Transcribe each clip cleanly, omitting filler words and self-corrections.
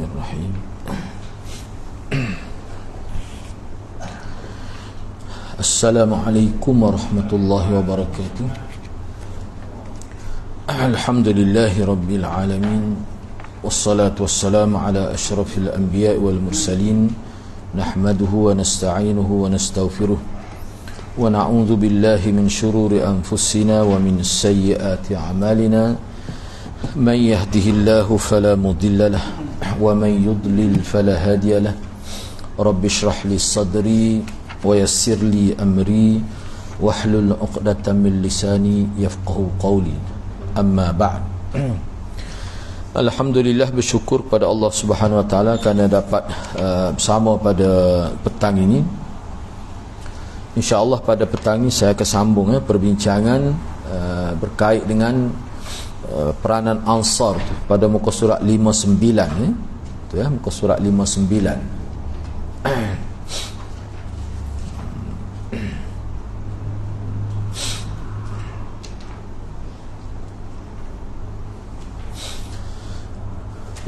Bismillahirrahmanirrahim. Assalamualaikum warahmatullahi wabarakatuh. Alhamdulillahi rabbil alamin. Wassalatu wassalamu ala asyrafil anbiya'i wal mursalin. Nahmaduhu wa nasta'inuhu wa nastaghfiruh. Wa na'udzu billahi min shururi anfusina wa min sayyiati a'malina. Man yahdihillahu fala mudilla lahu wa man yudlil fala hadiya lahu. Rabbi shrah li sadri wa yassir li amri wahlul 'uqdatam min lisani yafqahu qawli. Amma ba'd. Alhamdulillah, bersyukur kepada Allah Subhanahu wa taala kerana dapat bersama pada petang ini. Insya-Allah pada petang ini saya akan sambung perbincangan berkait dengan peranan Ansar pada muka surat 59 tu muka surat 59.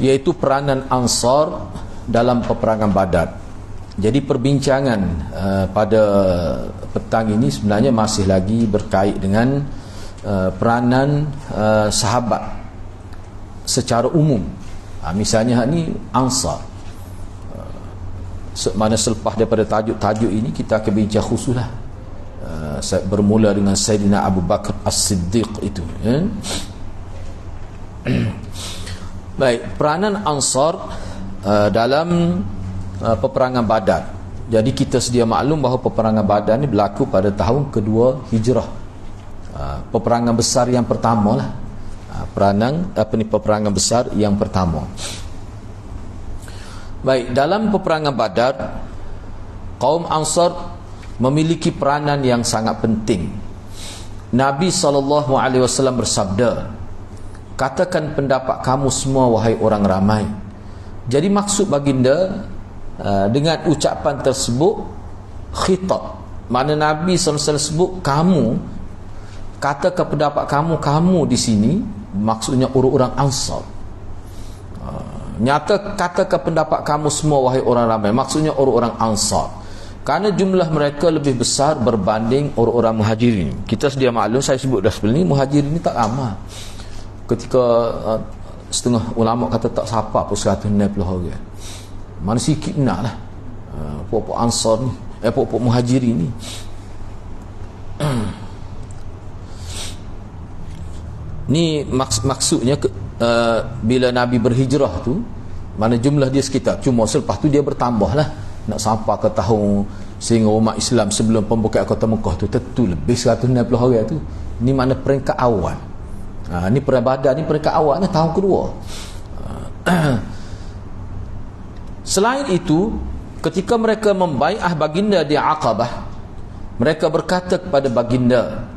Iaitu peranan Ansar dalam peperangan Badar. Jadi perbincangan pada petang ini sebenarnya masih lagi berkait dengan peranan sahabat secara umum. Misalnya ni Ansar. Mana selepas daripada tajuk ini kita akan bincang khususlah. Bermula dengan Sayyidina Abu Bakar As-Siddiq itu. Baik, peranan Ansar dalam peperangan Badar. Jadi kita sedia maklum bahawa peperangan Badar ni berlaku pada tahun kedua Hijrah. Peperangan besar yang pertama lah. Peperangan besar yang pertama. Baik, dalam peperangan Badar, kaum Ansar memiliki peranan yang sangat penting. Nabi SAW bersabda, "Katakan pendapat kamu semua wahai orang ramai." Jadi maksud baginda dengan ucapan tersebut khitab. Mana Nabi SAW sebut kamu, katakan pendapat kamu di sini, maksudnya orang-orang Ansar. Nyata katakan pendapat kamu semua wahai orang ramai, maksudnya orang-orang Ansar. Kerana jumlah mereka lebih besar berbanding orang-orang Muhajirin. Kita sedia maklum, saya sebut dah sebelum ni, Muhajirin ni tak ramai. Ketika setengah ulama kata tak siapa pun 160 orang. Mana sikit nak lah puak-puak Ansar ni, puak-puak Muhajirin ni. Ni maksudnya bila Nabi berhijrah tu, mana jumlah dia sekitar, cuma selepas tu dia bertambah lah. Nak sampai ke tahun sehingga umat Islam sebelum pembukaan kota Mekah tu tentu lebih 160 orang tu. Ni mana peringkat awal. Ni perang Badar ni peringkat awal ni, tahun kedua. Selain itu, ketika mereka membai'ah baginda di Aqabah, mereka berkata kepada baginda,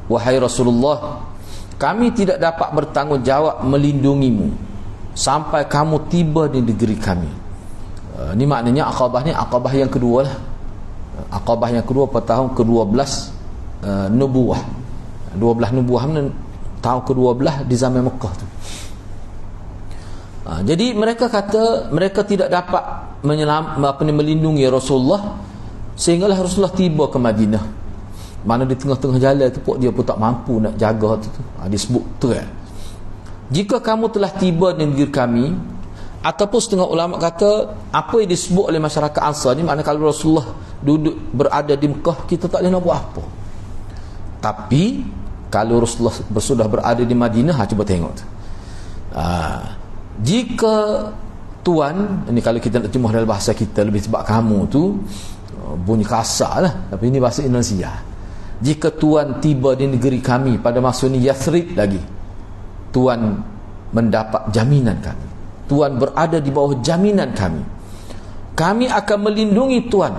"Wahai Rasulullah, kami tidak dapat bertanggungjawab melindungimu sampai kamu tiba di negeri kami." Ni maknanya Aqabah ni Aqabah yang kedua lah. Aqabah yang kedua pada tahun ke-12 nubuwah. 12 nubuwah ni tahun ke-12 di zaman Mekah tu. Jadi mereka kata mereka tidak dapat melindungi Rasulullah sehinggalah Rasulullah tiba ke Madinah. Mana di tengah-tengah jalan tu dia pun tak mampu nak jaga tu. Disebut terang. Jika kamu telah tiba di negeri kami, ataupun setengah ulama kata apa yang disebut oleh masyarakat Ansar ni, maknanya kalau Rasulullah duduk berada di Mekah, kita tak boleh nak buat apa. Tapi kalau Rasulullah sudah berada di Madinah, cuba tengok tu. Jika tuan, ini kalau kita nak terjemah dalam bahasa kita, lebih sebab kamu tu bunyi kasar lah, tapi ini bahasa Indonesia. Jika tuan tiba di negeri kami, pada masa ini Yathrib lagi, tuan mendapat jaminan kami, tuan berada di bawah jaminan kami, kami akan melindungi tuan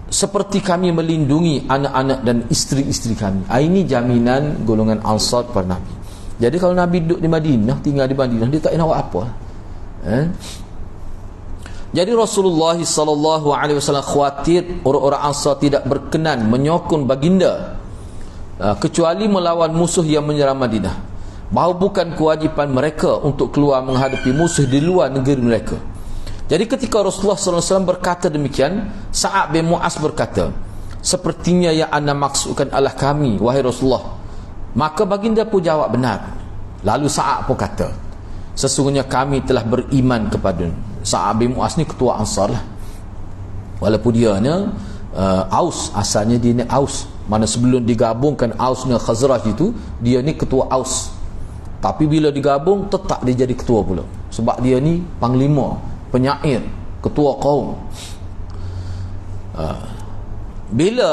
seperti kami melindungi anak-anak dan isteri-isteri kami. Ini jaminan golongan Ansar kepada Nabi. Jadi kalau Nabi duduk di Madinah, tinggal di Madinah, dia tak nak buat apa. Jadi Rasulullah SAW khawatir orang-orang Ansar tidak berkenan menyokong baginda kecuali melawan musuh yang menyerang Madinah. bahawa bukan kewajipan mereka untuk keluar menghadapi musuh di luar negeri mereka. Jadi ketika Rasulullah SAW berkata demikian, Sa'ad bin Mu'az berkata, sepertinya yang anda maksudkan adalah kami, wahai Rasulullah. Maka baginda pun jawab, benar. Lalu Sa'ad pun kata, sesungguhnya kami telah beriman kepada. Sa'ad bin Mu'az ni ketua Ansar lah, walaupun dia ni Aus, asalnya dia ni Aus, mana sebelum digabungkan Aus dengan Khazraj itu, dia ni ketua Aus. Tapi bila digabung, tetap dia jadi ketua pula, sebab dia ni panglima, penyair, ketua kaum. Bila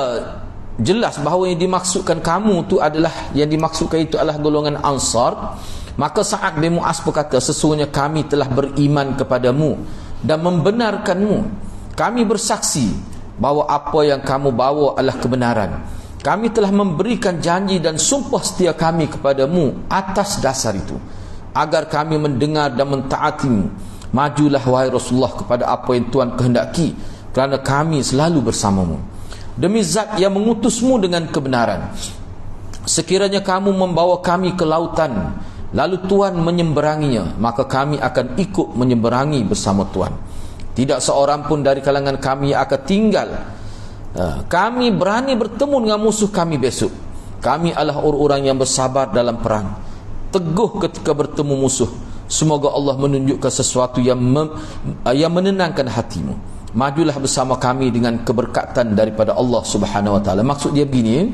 jelas bahawa yang dimaksudkan kamu tu adalah, yang dimaksudkan itu adalah golongan Ansar, maka Sa'ad bin Mu'az berkata, sesungguhnya kami telah beriman kepadamu dan membenarkanmu. Kami bersaksi bahawa apa yang kamu bawa adalah kebenaran. Kami telah memberikan janji dan sumpah setia kami kepadamu atas dasar itu, agar kami mendengar dan mentaatimu. Majulah wahai Rasulullah kepada apa yang Tuhan kehendaki, kerana kami selalu bersamamu. Demi zat yang mengutusmu dengan kebenaran, sekiranya kamu membawa kami ke lautan, lalu Tuhan menyemberanginya, maka kami akan ikut menyemberangi bersama Tuhan. Tidak seorang pun dari kalangan kami akan tinggal. Kami berani bertemu dengan musuh kami besok. Kami adalah orang-orang yang bersabar dalam perang, teguh ketika bertemu musuh. Semoga Allah menunjukkan sesuatu yang menenangkan hatimu. Majulah bersama kami dengan keberkatan daripada Allah Subhanahu wa taala. Maksud dia begini,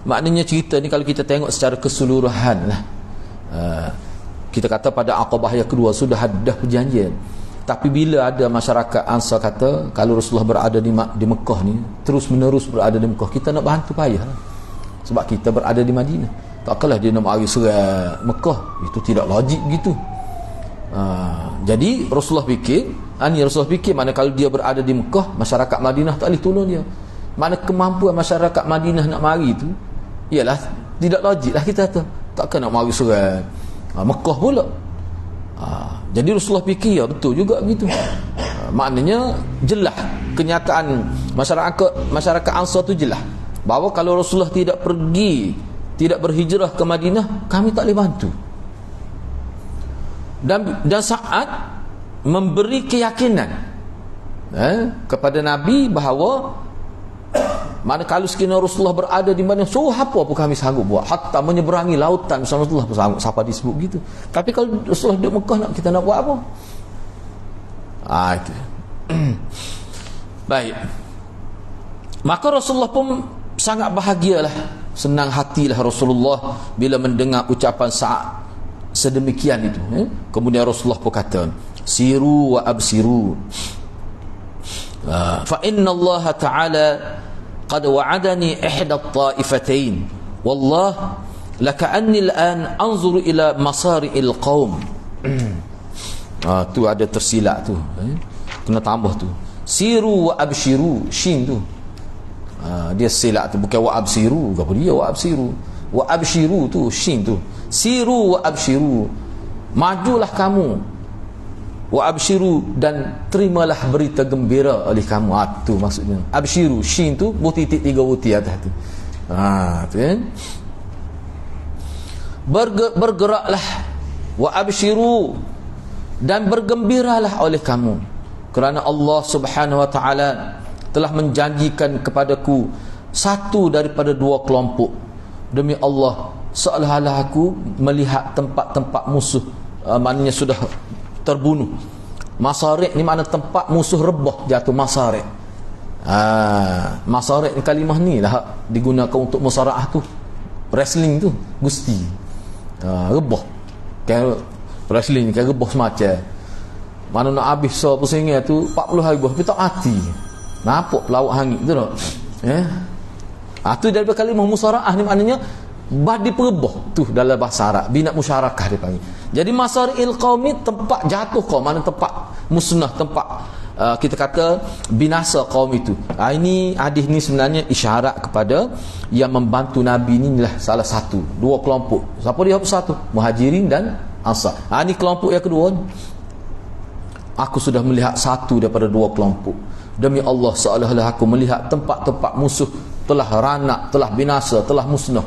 maknanya cerita ni kalau kita tengok secara keseluruhan lah, kita kata pada Aqabah yang kedua sudah ada perjanjian. Tapi bila ada masyarakat Ansar kata, kalau Rasulullah berada di Mekah ni, terus menerus berada di Mekah, kita nak bantu payah lah. Sebab kita berada di Madinah. Takkanlah dia nak mari serat Mekah, itu tidak logik begitu. Jadi Rasulullah fikir, mana kalau dia berada di Mekah, masyarakat Madinah tak boleh tolong dia. Mana kemampuan masyarakat Madinah nak mari itu, ialah tidak logik lah kita kata. Takkan nak mari serat Mekah pula. Jadi Rasulullah fikir, ya betul juga begitu. Maknanya jelas kenyataan masyarakat Ansar tu jelas bahawa kalau Rasulullah tidak pergi, tidak berhijrah ke Madinah, kami tak boleh bantu. Dan Sa'ad memberi keyakinan kepada Nabi bahawa mana kalau sekiranya Rasulullah berada di mana, so apa pun kami sanggup buat, hatta menyeberangi lautan bersama Rasulullah pun sanggup. Siapa disebut gitu. Tapi kalau Rasulullah duduk Mekah, kita nak buat apa? Itu. Baik. Maka Rasulullah pun sangat bahagialah, senang hatilah Rasulullah bila mendengar ucapan Sa'ad sedemikian itu. Kemudian Rasulullah pun kata, siru wa absiru, fa inna Allah Ta'ala qad wa'adani ihda at-ta'ifatain, wallah laka'anni al-an anzuru ila masari'il qaum. Tu ada tersilap tu, kena tambah tu, siru wa abshiru, shin tu dia silap tu, bukan wa absiru. Apa dia wa absiru? Wa abshiru tu shin tu. Siru wa abshiru, majulah kamu, wa abshiru, dan terimalah berita gembira oleh kamu. Tu maksudnya abshiru, shin tu titik 3 butir atas tu. Tu kan. Bergeraklah, wa abshiru, dan bergembiralah oleh kamu, kerana Allah Subhanahu wa taala telah menjanjikan kepadaku satu daripada 2 kelompok. Demi Allah, seolah-olah aku melihat tempat-tempat musuh, maknanya sudah terbunuh. Masarik ni makna tempat musuh rebah jatuh, masarik. Masarik ni kalimah ni lah digunakan untuk musara'ah tu, wrestling tu, gusti. Rebah kan, wrestling kan rebah semacam mana nak habis so pusingnya tu 40 hari tapi tak hati, nampak pelawak hangit tu tak. Tu daripada kalimah musara'ah ni maknanya badi perebah tu dalam bahasa Arab, binat musyarakah dia panggil. Jadi masari'il qaum ni tempat jatuh kaum, mana tempat musnah, tempat kita kata binasa kaum itu. Ini hadis ni sebenarnya isyarat kepada yang membantu Nabi ni lah salah satu 2 kelompok. Siapa dia satu? Muhajirin dan Ansar. Ini kelompok yang kedua. Aku sudah melihat satu daripada 2 kelompok. Demi Allah, seolah-olah aku melihat tempat-tempat musuh telah ranak, telah binasa, telah musnah.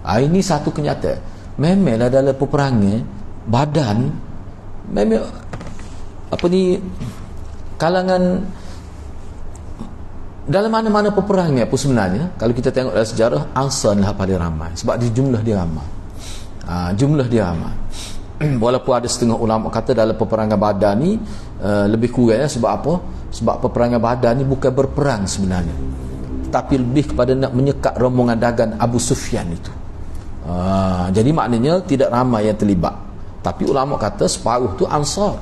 Ini satu kenyataan. memanglah dalam peperangan Badar ni memang kalangan dalam mana-mana peperangan pun sebenarnya kalau kita tengok dalam sejarah, Ansar lah paling ramai sebab jumlah dia ramai. Jumlah dia ramai. Walaupun ada setengah ulama kata dalam peperangan Badar ni lebih kurang sebab apa? Sebab peperangan Badar ni bukan berperang sebenarnya, tapi lebih kepada nak menyekat rombongan dagang Abu Sufyan itu. Jadi maknanya tidak ramai yang terlibat, tapi ulama kata separuh tu Ansar.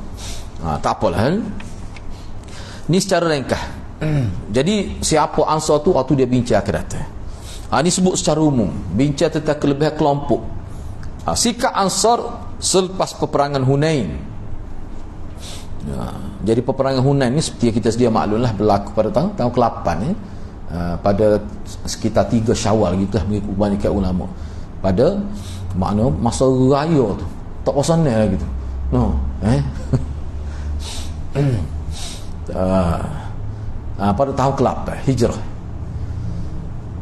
Tak apalah kan? Ni secara ringkas. Jadi siapa Ansar tu, waktu dia bincang akan datang. Ni sebut secara umum, bincang tentang kelebihan kelompok. Sikap Ansar selepas peperangan Hunain. Jadi peperangan Hunain ni seperti yang kita sedia maklumlah berlaku pada tahun ke-8 pada sekitar 3 Syawal gitu lah mengikut kebanyakan ulama. Pada makna masa raya tu tak pasal gitu. Pada tahun ke-8 Hijrah.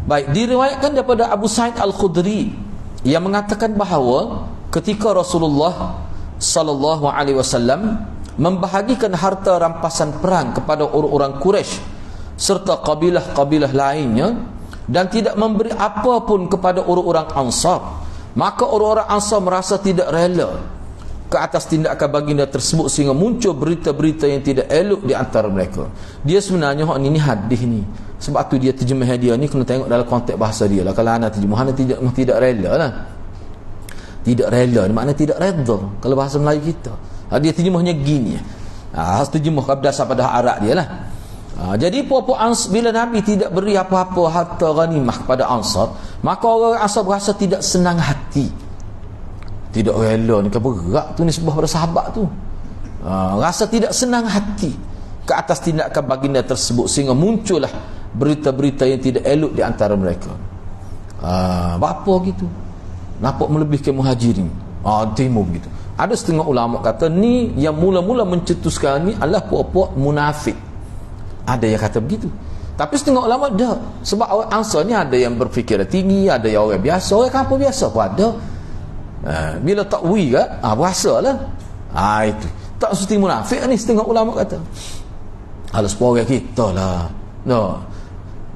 Baik, diriwayatkan daripada Abu Sa'id Al-Khudri yang mengatakan bahawa ketika Rasulullah sallallahu alaihi wasallam membahagikan harta rampasan perang kepada orang-orang Quraisy serta kabilah-kabilah lainnya dan tidak memberi apa pun kepada orang-orang Ansar, maka orang-orang Ansar merasa tidak rela ke atas tindakan baginda tersebut sehingga muncul berita-berita yang tidak elok di antara mereka. Dia sebenarnya ni hadis ni, sebab tu dia terjemah dia ni kena tengok dalam konteks bahasa dia lah. Kalau ana terjemah tidak rela lah. Tidak rela ni makna tidak redha kalau bahasa Melayu kita. Dia terjemahnya gini. Terjemah berdasar pada Arab dia lah. Jadi bila Nabi tidak beri apa-apa harta ghanimah kepada Ansar, maka orang Ansar berasa tidak senang hati, tidak rela ni, berat tu nisbah pada sahabat tu. Rasa tidak senang hati ke atas tindakan baginda tersebut sehingga muncullah berita-berita yang tidak elok di antara mereka. Apa gitu, nampak melebihkan Muhajirin timur begitu. Ada setengah ulama kata ni yang mula-mula mencetuskan ni adalah puak-puak munafik. Ada yang kata begitu. Tapi setengah ulama dah, sebab orang Ansar ni ada yang berfikir tinggi, ada yang orang biasa, orang kapal biasa pun ada. Bila takwi kan, biasalah. Itu tak mesti munafik ni setengah ulama kata. Kalau sepuluh kita lah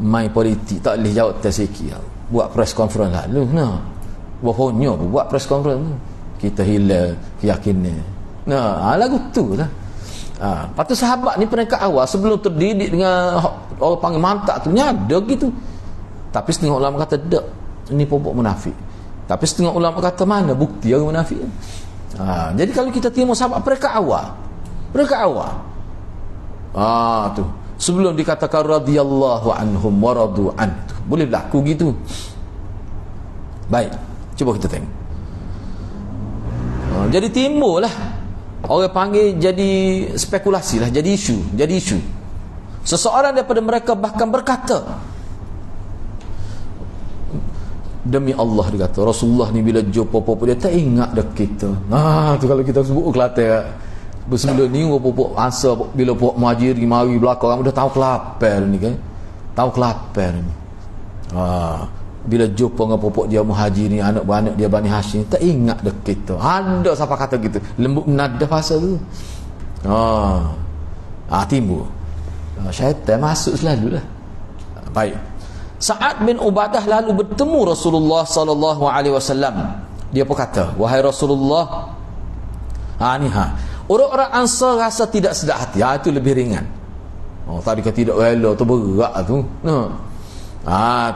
main politik tak boleh jawab tersikit, buat press conference lalu bohongnya buat press conference tu kita hilang keyakinan. Lagu tu lah. Patut sahabat ni peringkat awal sebelum terdidik dengan orang panggil mantap tu ada gitu. Tapi setengah ulama kata tak, ini pokok munafik. Tapi setengah ulama kata mana bukti orang munafik. Jadi kalau kita tengok sahabat peringkat awal tu sebelum dikatakan radhiyallahu anhum wa radu an, boleh berlaku gitu. Baik, cuba kita tengok. Jadi timbul lah, orang panggil jadi spekulasi lah, jadi isu. Seseorang daripada mereka bahkan berkata, demi Allah, dia kata Rasulullah ni bila jumpa apa-apa dia tak ingat dah kita. Tu kalau kita sebut Kelantan sebelum ni apa-apa ansar bila puak Muhajirin mari belakang dah tahu kelapar ni kan. Tahu kelapar ni. Bila jumpa dengan popok dia Muhajirin, anak beranak dia Bani Hashim, tak ingat dah kita. Ada siapa kata gitu, lembut nada pasal tu. Timbul syaitan masuk selalu lah. Baik, Sa'ad bin Ubadah lalu bertemu Rasulullah sallallahu alaihi wasallam. Dia pun kata, wahai Rasulullah, orang-orang Ansar rasa tidak sedap hati. Itu lebih ringan. Tadi kata tidak rela tu berat tu.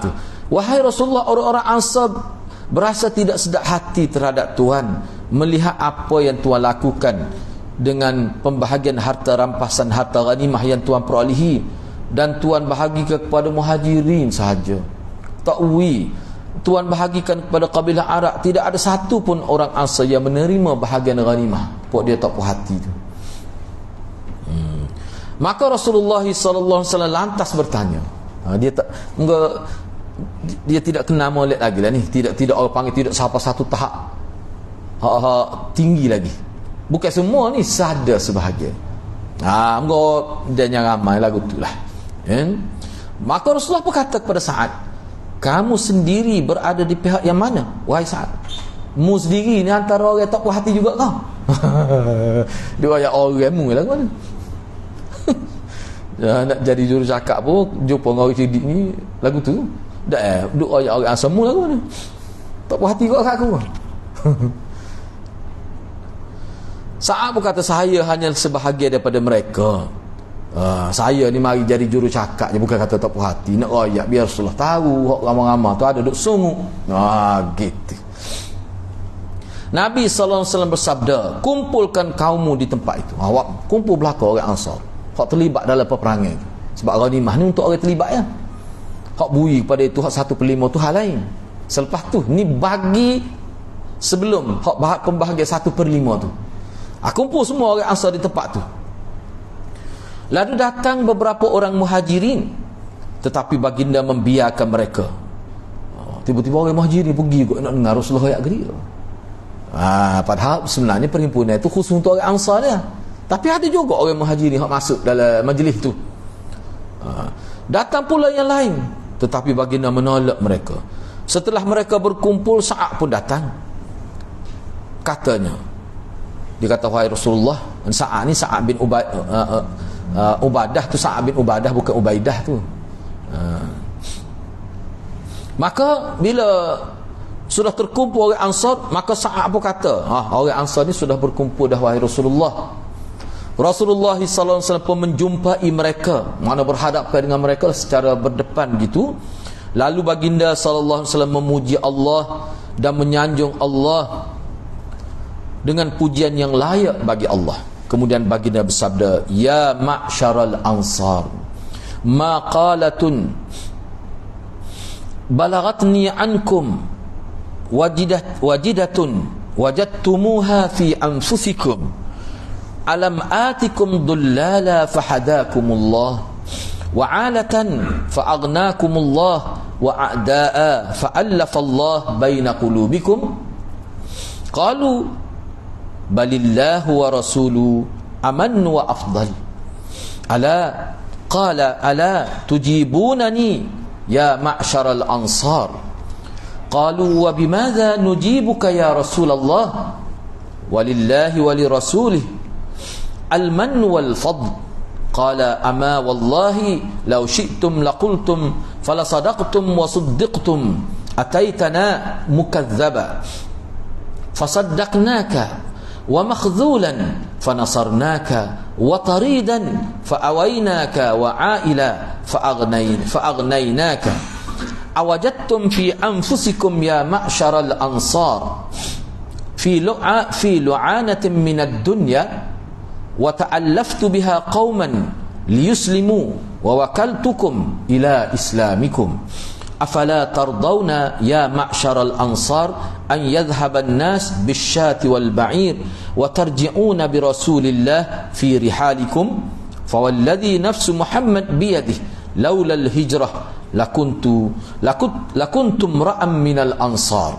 Tu. Wahai Rasulullah, orang-orang Ansar berasa tidak sedap hati terhadap Tuhan melihat apa yang Tuhan lakukan dengan pembahagian harta rampasan harta ghanimah yang Tuhan perolehi, dan Tuhan bahagikan kepada Muhajirin sahaja. Ta'wi, Tuhan bahagikan kepada kabilah Arab, tidak ada satu pun orang Ansar yang menerima bahagian ghanimah. Pok dia tak puas hati tu. Maka Rasulullah sallallahu alaihi wasallam lantas bertanya. Dia tidak kena molek lagi lah ni, tidak orang panggil tidak sampai satu tahap tinggi lagi. Bukan semua ni, sadar sebahagian. Dia yang ramai lagu tu lah. Maka Rasulullah berkata kepada Sa'ad, kamu sendiri berada di pihak yang mana, wahai Sa'ad? mu sendiri ni antara orang tak puas hati juga kau. Dia ayat orang mu lah mana. Nak jadi juru cakap pun jumpa dengan orang cerdik ni lagu tu dah duk ayat orang asam mu lagu mana. Tak puas hati kau kat aku. Sa'ad pun kata saya hanya sebahagian daripada mereka. Saya ni mari jadi juru cakap je, bukan kata tak puas hati. Nak royak biar Rasulullah tahu hak ramai-ramai tu ada duk sungguh. Gitu. Nabi SAW bersabda, kumpulkan kaummu di tempat itu. Awak kumpul belakang orang Ansar hak terlibat dalam peperangan itu. Sebab ghanimah ni untuk orang terlibat ya. Hak bui kepada itu hak 1/5 tu hal lain. Selepas tu ni bagi sebelum hak pembahagian 1/5 tu. Kumpul semua orang Ansar di tempat tu. Lalu datang beberapa orang muhajirin, tetapi baginda membiarkan mereka. Tiba-tiba orang muhajirin pergi nak dengar Rasulullah ayat geria. Padahal sebenarnya perhimpunan itu khusus untuk orang Ansar dia. Tapi ada juga orang muhajirin yang masuk dalam majlis tu. Datang pula yang lain, tetapi baginda menolak mereka. Setelah mereka berkumpul, Sa'ad pun datang. Katanya, dia kata, wahai Rasulullah, Sa'ad ni Sa'ad bin Ubadah tu, Sa'ad bin Ubadah bukan Ubaidah tu. Maka bila sudah terkumpul orang Ansar, maka Sa'ad pun kata, orang Ansar ni sudah berkumpul dah wahai Rasulullah. Rasulullah SAW pun menjumpai mereka, mana berhadapan dengan mereka secara berdepan gitu. Lalu baginda SAW memuji Allah dan menyanjung Allah dengan pujian yang layak bagi Allah. Kemudian baginda bersabda, ya ma'syaral ansar, maqalatun balagatni ankum wajidatun wajadtumuha fi anfusikum alam atikum dullala fahadakumullah wa'alatan fa'agnakumullah wa'a'da'a fa'allafallah baina qulubikum. Qalu balillahu wa rasulu aman wa afdal. Ala tujibunani ya ma'syaral ansar. Qalu wa bimadha nujibuka ya Rasulullah. Walillahi wa lirasulih al-man wal fadl. Qala ama wallahi law syi'tum laqultum falasadaqtum wa suddiqtum ataitana mukadzdzaba fasaddaqnaka wa makhzulan fanasarnaka wa taridan faawaynaka wa aila faagnaynaka awajadtum fi anfusikum ya ma'syaral ansar fi lu'anatin minad dunya wa ta'allaftu biha qauman liyuslimu wa wakaltukum ila islamikum afala tardawna ya ma'syaral ansar an yadhhaba an-nas bisyati wal ba'ir wa tarji'una bi rasulillah fi rihalikum fawalladhi nafsu Muhammad biyadihi laula al-hijrah lakuntum ra'am minal ansar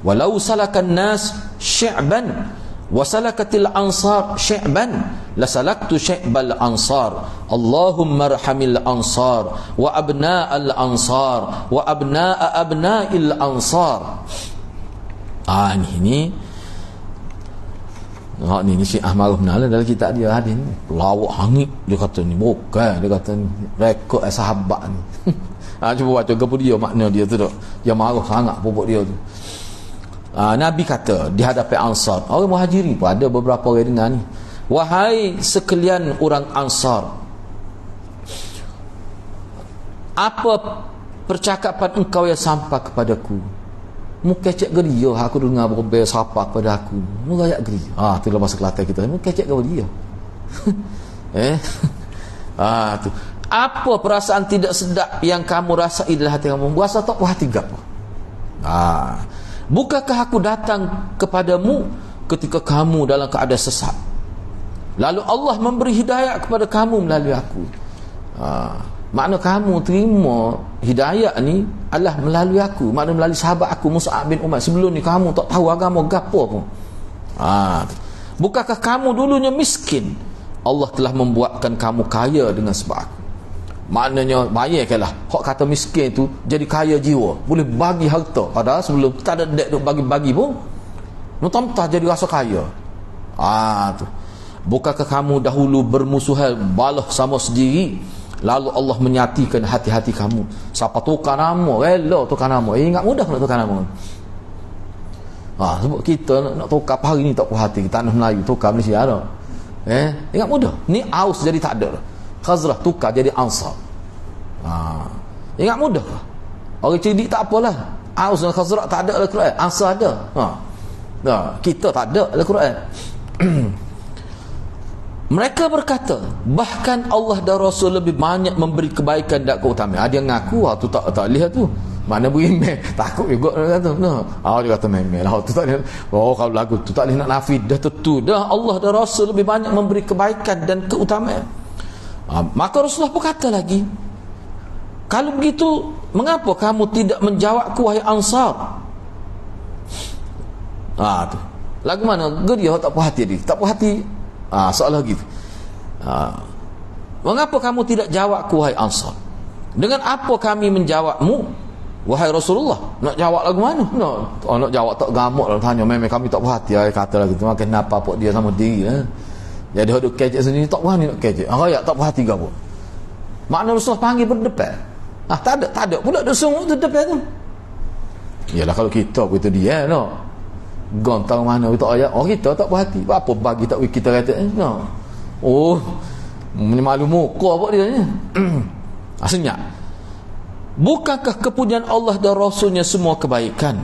walau salakan nas syi'ban wasalakatil ansar syi'ban lasalaktu syi'bal ansar. Allahumma arhamil ansar wa abna'al ansar wa abna'a abna'il ansar. Ni Syiah Maruf Nala dalam kitab dia hadis ni lawak hangit, dia kata ni bukan, dia kata ni rekod sahabat ni. Cuba baca ke dia makna dia tu tak, yang maruf sangat pokok dia tu. Nabi kata di hadapan Ansar, orang Muhajirin pun ada beberapa orang dengar ni, wahai sekalian orang Ansar, apa percakapan engkau yang sampai kepadaku? Mukecek geria aku dengar berbeza sapa kepada aku. Mulayak geria. Tu dalam bahasa Kelantan kita. Mukecek geria. Tu. Apa perasaan tidak sedap yang kamu rasai dalam hati kamu? Berasa tak puas hati gapo? Bukankah aku datang kepadamu ketika kamu dalam keadaan sesat? Lalu Allah memberi hidayah kepada kamu melalui aku. Makna kamu terima hidayah ni adalah melalui aku, makna melalui sahabat aku Mus'ab bin Umair. Sebelum ni kamu tak tahu agama gapo pun. Bukankah kamu dulunya miskin? Allah telah membuatkan kamu kaya dengan sebab aku. Maknanya bayangkanlah, hak kata miskin tu jadi kaya jiwa, boleh bagi harta, padahal sebelum tak ada dek duk bagi-bagi pun. mentah jadi rasa kaya. Tu. Bukankah kamu dahulu bermusuhan balah sama sendiri, lalu Allah menyatikan hati-hati kamu? Siapa tukar nama, rela tukar nama. Ingat mudah nak tukar nama. Sebab kita nak tukar hari ni tak puas hati, tanah Melayu tukar Malaysia ada. Ingat mudah. Ni Aus jadi tak ada. Khazrah tukar jadi Ansar. Ingat mudah. Orang cerdik tak apalah. Aus dan Khazrah tak ada Al-Quran, Ansar ada. Kita tak ada Al-Quran. Mereka berkata, bahkan Allah dan Rasul lebih banyak memberi kebaikan dan keutamaan. Dia ngaku tu tak lihat tu. Mana berimeh, takut juga dia kata. Dia kata memel lah tu tak lihat. Kalau lagu tu tak boleh nak nafi, dah tentu dah Allah dan Rasul lebih banyak memberi kebaikan dan keutamaan. Maka Rasulullah pun kata lagi, kalau begitu mengapa kamu tidak menjawabku wahai Ansar? Tu lagu mana dia tak puas hati dia, tak puas hati. Soalan gitu. Mengapa kamu tidak jawabku wahai Ansar? Dengan apa kami menjawabmu wahai Rasulullah? Nak jawab lagu mana? Nak jawab tak gamuk lah, tanya memang kami tak puas hati. Kata lagi tu makan kenapa pok dia sama diri jadi hodok kecek sendiri tak berani nak kecek. Rakyat tak puas hati ke apa? Makna Rasulullah panggil berdepan. Tak ada pula dia sungguh tu depan tu. Yalah kalau kita begitu dia gontang mana itu ayat. Kita tak puas hati. Apa bagi tak kita kata malu muka apa dia ni. Asalnya, bukankah kepunyaan Allah dan Rasulnya semua kebaikan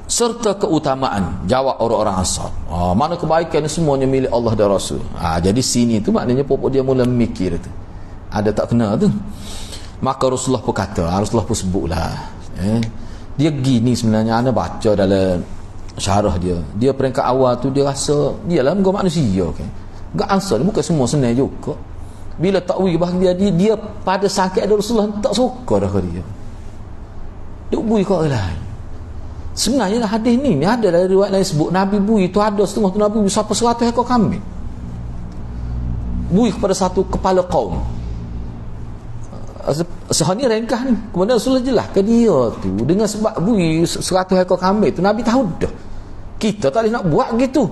serta keutamaan? Jawab orang-orang Ansar. Mana kebaikan semuanya milik Allah dan Rasul. Jadi sini tu maknanya pokok dia mula mikir tu. Ada tak kena tu. Maka Rasulullah pun kata, Rasulullah pun sebutlah. Dia gini sebenarnya, anda baca dalam syarah dia peringkat awal tu dia rasa dialah muka manusia kan. Enggak Ansar bukan semua senang juga. Bila takwil bahagia dia pada sakit ada Rasulullah tak suka dah ke dia. Dia bui kau lain. Sebenarnya hadis ni ada dari riwayat lain sebut Nabi bui tu ada setengah tu Nabi bui sampai 100 ekor kambing. Bui kepada satu kepala kaum. Sehani ringkah ni. Kemudian Rasulullah jelas ke dia tu dengan sebab bui 100 ekor kambing tu Nabi tahu dah. Kita tak boleh nak buat gitu.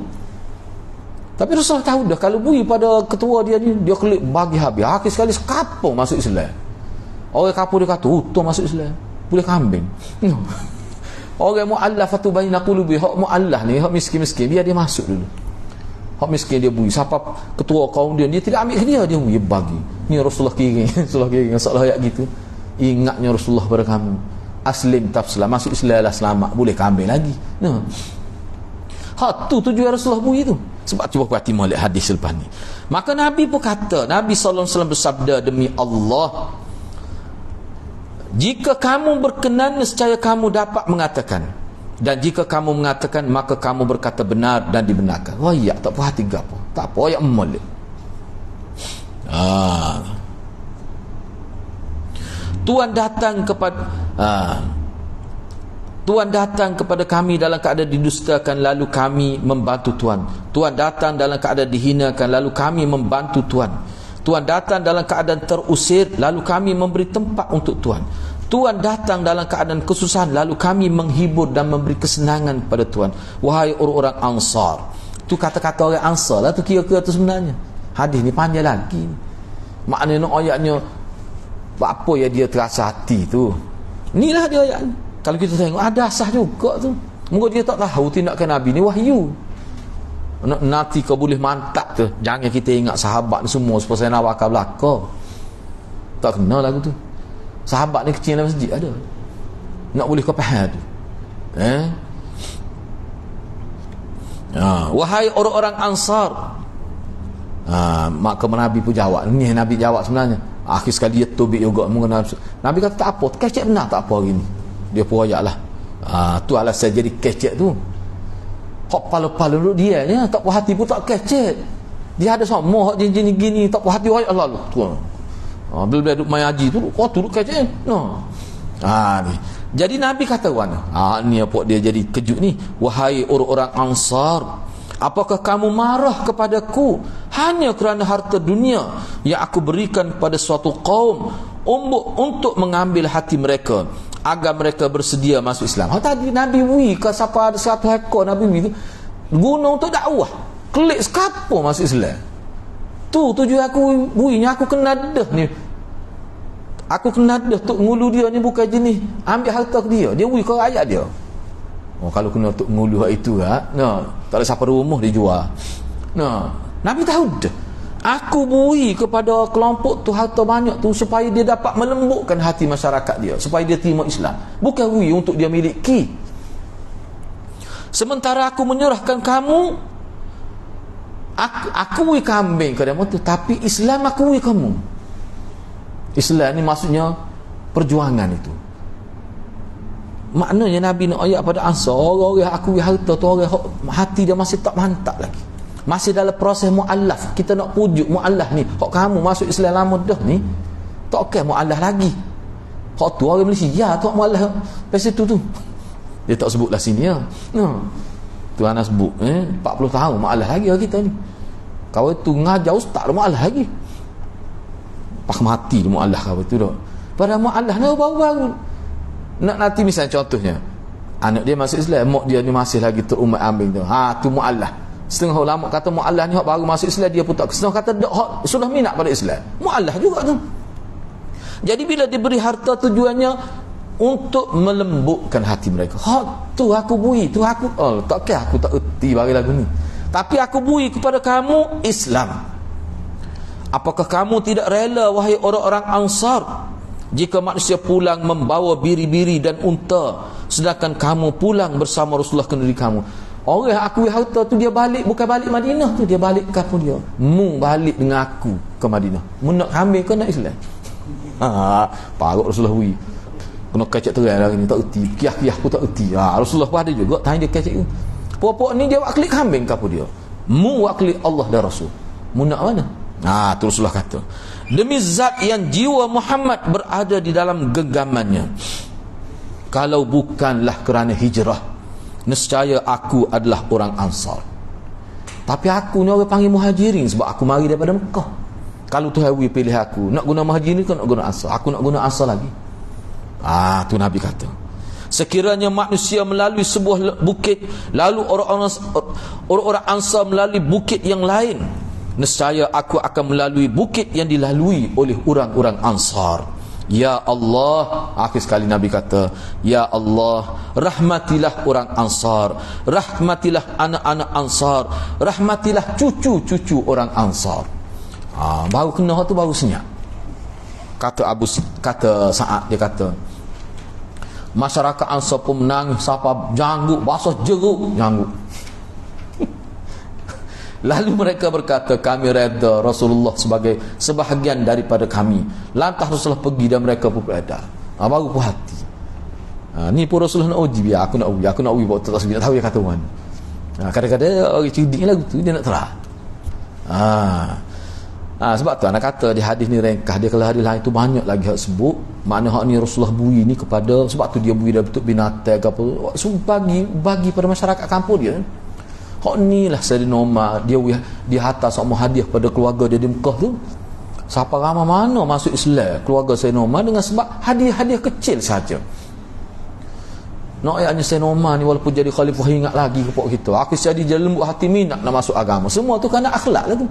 Tapi Rasulullah tahu dah kalau bui pada ketua dia ni, dia klik bagi habis. Akhir sekali sekapung masuk Islam. Orang kapur dia kata tu masuk Islam. Boleh kambing. Orang mu'allafatu baina qulubi, hak mu'allaf ni, hak miskin-miskin, biar dia masuk dulu. Hak miskin dia bui. Siapa ketua kaum dia tidak ambil ke dia bui bagi. Ni Rasulullah kira masalah ayat gitu. Ingatnya Rasulullah pada kamu, aslim tafsila, masuk Islam lah selamat, boleh kambing lagi. Tu tujuan Rasulullah bui tu. Sebab cuba perhati molek hadis selepas ni. Maka Nabi pun kata, Nabi SAW bersabda, demi Allah, jika kamu berkenan nescaya kamu dapat mengatakan, dan jika kamu mengatakan maka kamu berkata benar dan dibenarkan. Ya tak puas hati gapo. Tak apa ayat molek. Tuhan datang kepada kami dalam keadaan didustakan, lalu kami membantu Tuhan. Tuhan datang dalam keadaan dihinakan, lalu kami membantu Tuhan. Tuhan datang dalam keadaan terusir, lalu kami memberi tempat untuk Tuhan. Tuhan datang dalam keadaan kesusahan, lalu kami menghibur dan memberi kesenangan kepada Tuhan. Wahai orang-orang Ansar. Tu kata-kata orang Ansar lah tu kira-kira tu sebenarnya. Hadis ni panjang lagi. Maknanya ayatnya apa ya dia terasa hati tu. Inilah dia ayat ni. Kalau kita tengok ada asah juga tu. Mungkin dia tak tahu tindakan Nabi ni wahyu. Nanti kau boleh mantap tu. Jangan kita ingat sahabat ni semua supaya nak bakal belaka. Tak kena lagu tu. Sahabat ni kecil dalam masjid ada. Nak boleh kau faham tu. Wahai orang-orang Ansar. Maka Nabi pun jawab. Ni Nabi jawab sebenarnya. Akhir sekali dia tubik juga mengenai Nabi kata tak apa, kecek benar tak apa hari ni. Dia pun ayat lah. Tu alasan jadi kecek tu. Hak pala-pala duduk dia ni tak puas hati pun tak kecek. Dia ada sama hak jenis gini tak puas hati ayat Allah tu. Bila duduk main haji tu duduk kecek. Ni. Jadi Nabi kata mana? Ni apa dia jadi kejut ni. Wahai orang-orang Ansar, apakah kamu marah kepadaku hanya kerana harta dunia yang aku berikan kepada suatu kaum untuk mengambil hati mereka? agar mereka bersedia masuk Islam. Tadi Nabi bui ke siapa ada 100 ekor Nabi bui tu guna untuk dakwah. Klik sekapo masuk Islam. Tu tujuan aku buinya, aku kena dah ni. Aku kena dah tok ngulu dia ni bukan jenis ambil harta ke dia. Dia bui ke rakyat dia. Oh, kalau kena tok ngulu hak itu tak ada siapa rumah dia jual. Nabi tahu dah. Aku bui kepada kelompok tu harta banyak tu supaya dia dapat melembutkan hati masyarakat dia, supaya dia terima Islam. Bukan bui untuk dia miliki. Sementara aku menyerahkan kamu, aku bui kambing ke dia tu, tapi Islam aku bui kamu. Islam ni maksudnya perjuangan itu. Maknanya Nabi nak ayat pada Ansar, orang-orang aku bui harta tu, orang hati dia masih tak mantap lagi. Masih dalam proses mu'allaf. Kita nak pujuk mu'allaf ni. Hak kamu masuk Islam lama dah ni, tak okey mu'allaf lagi. Hak tu orang Malaysia, ya tu mu'allaf. Lepas itu tu dia tak sebutlah sini ya. Tu anak sebut 40 tahun mu'allaf lagi orang kita ni. Kau tu ngajar ustaz mu'allaf lagi. Pak mati mu'allaf kau tu dah. Pada mu'allaf ni baru-baru. Nak nanti misalnya contohnya anak dia masuk Islam, mak dia ni masih lagi terumat ambing tu. Tu mu'allaf. Setengah ulama kata mu'allaf ni hak baru masuk Islam dia pun tak. Setengah kata hak sudah minat pada Islam. Mu'allaf juga tu. Jadi bila diberi harta tujuannya untuk melembutkan hati mereka. Hak tu aku bui, tu aku tak kira aku tak erti bagi lagu ni. Tapi aku bui kepada kamu Islam. Apakah kamu tidak rela wahai orang-orang Ansar jika manusia pulang membawa biri-biri dan unta, sedangkan kamu pulang bersama Rasulullah ke negeri kamu? Orang aku harta tu dia balik, bukan balik Madinah tu, dia balik ke kampung dia. Mu balik dengan aku ke Madinah. Mu nak kambing ke nak Islam? Parut Rasulullah wi. Kena kecek terang lagi ni tak erti. Kiah-kiah aku tak erti. Rasulullah pun ada juga tanya dia kecek tu. Puak-puak ni dia buat klik kambing ke dia. Mu buat klik Allah dan Rasul. Mu nak mana? Tu Rasulullah kata, demi zat yang jiwa Muhammad berada di dalam genggamannya, kalau bukanlah kerana hijrah, nescaya aku adalah orang Ansar. Tapi aku ni orang panggil muhajirin sebab aku mari daripada Mekah. Kalau Tuhan pilih aku nak guna muhajirin ke nak guna Ansar, aku nak guna Ansar lagi. Tu Nabi kata, sekiranya manusia melalui sebuah bukit, lalu orang-orang Ansar melalui bukit yang lain, nescaya aku akan melalui bukit yang dilalui oleh orang-orang Ansar. Ya Allah, akhir sekali Nabi kata, ya Allah, rahmatilah orang Ansar, rahmatilah anak-anak Ansar, rahmatilah cucu-cucu orang Ansar. Baru kena tu baru senyap. Kata Sa'ad, dia kata, masyarakat Ansar pun menangis, siapa janggut, basah jeruk janggut. Lalu mereka berkata, kami reda Rasulullah sebagai sebahagian daripada kami. Lantas Rasulullah pergi dan mereka pun berada. Baru puas hati. Ni pun Rasulullah nak uji biar aku nak uji bawa tak sebab tahu dia kata mana. Kadang-kadang orang cerdik lagu tu dia nak terang. Sebab tu anak kata di hadis ni ringkas, dia kalau hadis lain tu banyak lagi hak sebut. Makna hak ni Rasulullah bui ni kepada, sebab tu dia bui dah bentuk binatang ke apa. So, bagi pada masyarakat kampung dia. Hak ni lah Sayyidina Umar, dia hantar semua hadiah pada keluarga dia di Mekah tu. Siapa ramai mana masuk Islam keluarga Sayyidina Umar dengan sebab hadiah-hadiah kecil saja. Nak ayatnya Sayyidina Umar ni walaupun jadi khalifah ingat lagi kepada kita. Aku jadi lembut hati minat nak masuk agama. Semua tu kerana akhlak lah tu.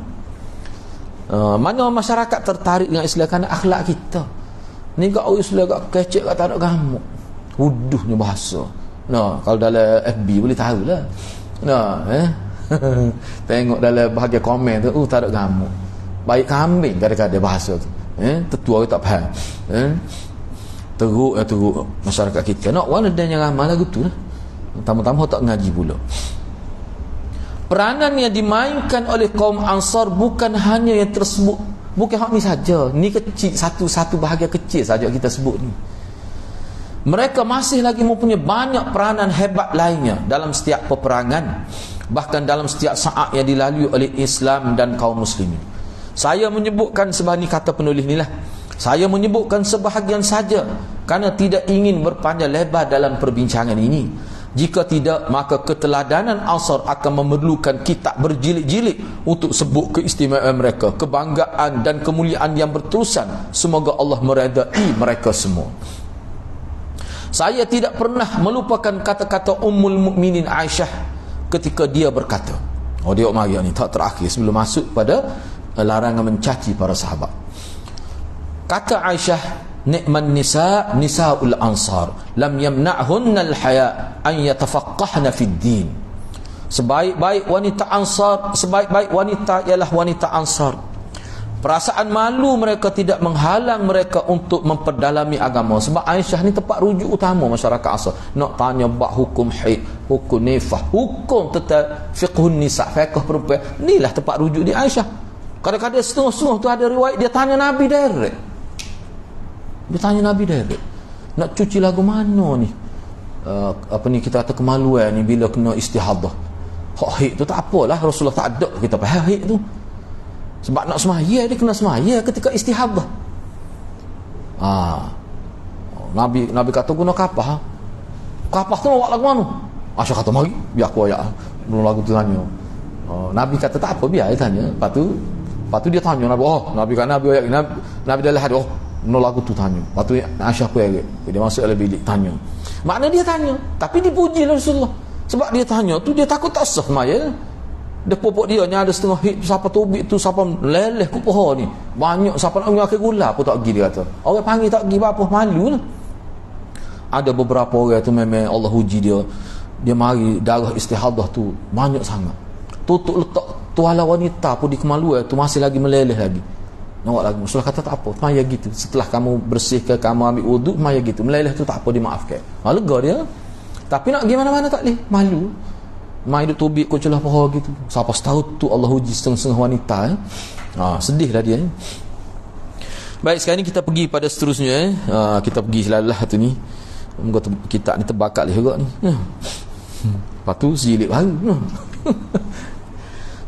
Mana masyarakat tertarik dengan Islam kerana akhlak kita. Ni kat orang Islam kat kecek kat tak ada gamuk. Huduhnya bahasa. Kalau dalam FB boleh tahu lah. Tengok dalam bahagian komen tu, tak ada gamuk. Baik kambing kadang-kadang bahasa tu. Tetua tak faham. Teruk masyarakat kita. Nak warna dan yang ramai lagu tu lah. Tama-tama tak ngaji pula. Peranan yang dimainkan oleh kaum Ansar bukan hanya yang tersebut, bukan hak ni saja. Ni kecil, satu bahagian kecil saja kita sebut ni. Mereka masih lagi mempunyai banyak peranan hebat lainnya dalam setiap peperangan, bahkan dalam setiap saat yang dilalui oleh Islam dan kaum muslimin. Saya menyebutkan sebahagian kata penulis ni lah. Saya menyebutkan sebahagian saja kerana tidak ingin berpanjang lebar dalam perbincangan ini. Jika tidak, maka keteladanan Ansar akan memerlukan kitab berjilid-jilid untuk sebut keistimewaan mereka, kebanggaan dan kemuliaan yang berterusan. Semoga Allah meredai mereka semua. Saya tidak pernah melupakan kata-kata Ummul Mukminin Aisyah ketika dia berkata, dia mari ni tak terakhir sebelum masuk pada larangan mencaci para sahabat. Kata Aisyah, ni'man nisa nisaul ansar lam yamna'hunna al-haya an yatafaqqahna fid din. Sebaik-baik wanita Ansar, sebaik-baik wanita ialah wanita Ansar. Perasaan malu mereka tidak menghalang mereka untuk memperdalami agama. Sebab Aisyah ni tempat rujuk utama masyarakat Ansar. Nak tanya bab hukum haid, hukum nifah, hukum tentang fiqhun nisa, fiqh perempuan, inilah tempat rujuk di Aisyah. Kadang-kadang setengah-setengah tu ada riwayat dia tanya Nabi direct. Dia tanya Nabi direct, nak cuci lagu mana ni? Kita kata kemaluan ni bila kena istihadah. Haid tu tak apalah, Rasulullah tak ada kita faham haid tu. Sebab nak semaya dia kena semaya ketika istihadah. Nabi kata guna kapah. Kapah tu awak lagu mana? Aisyah kata mari biar aku ayat. Belum lagu tu tanya. Nabi kata tak apa, biar dia tanya. Lepas tu dia tanya Nabi. Nabi kan Nabi ayat Nabi dah lihat no lagu tu tanya. Lepas tu Aisyah pun ayat. Dia masuk dalam bilik tanya. Makna dia tanya, tapi dipuji Rasulullah. Sebab dia tanya tu dia takut tak sah semaya. Dia popok dia ni ada setengah hit siapa tubik tu siapa leleh ku pohon ni. Banyak siapa nak mengakhir gula pun tak pergi dia kata. Orang panggil tak pergi apa malu lah. Ada beberapa orang tu memang Allah uji dia. Dia mari darah istihadah tu banyak sangat. Tutup letak tuala wanita pun di kemaluan tu masih lagi meleleh lagi. Nampak lagi. Rasulullah kata tak apa, maya gitu. Setelah kamu bersihkan, kamu ambil wuduk, maya gitu. Meleleh tu tak apa, dimaafkan. Lega dia. Tapi nak pergi mana-mana tak boleh. Malu. Mai duk tubik kau celah pohon gitu. Siapa tahu tu Allah uji setengah-setengah wanita. Sedihlah dia. Baik, sekarang ni kita pergi pada seterusnya. Kita pergi selalah tu ni. Moga kita ni terbakar lah juga ni. Lepas tu sejilid baru.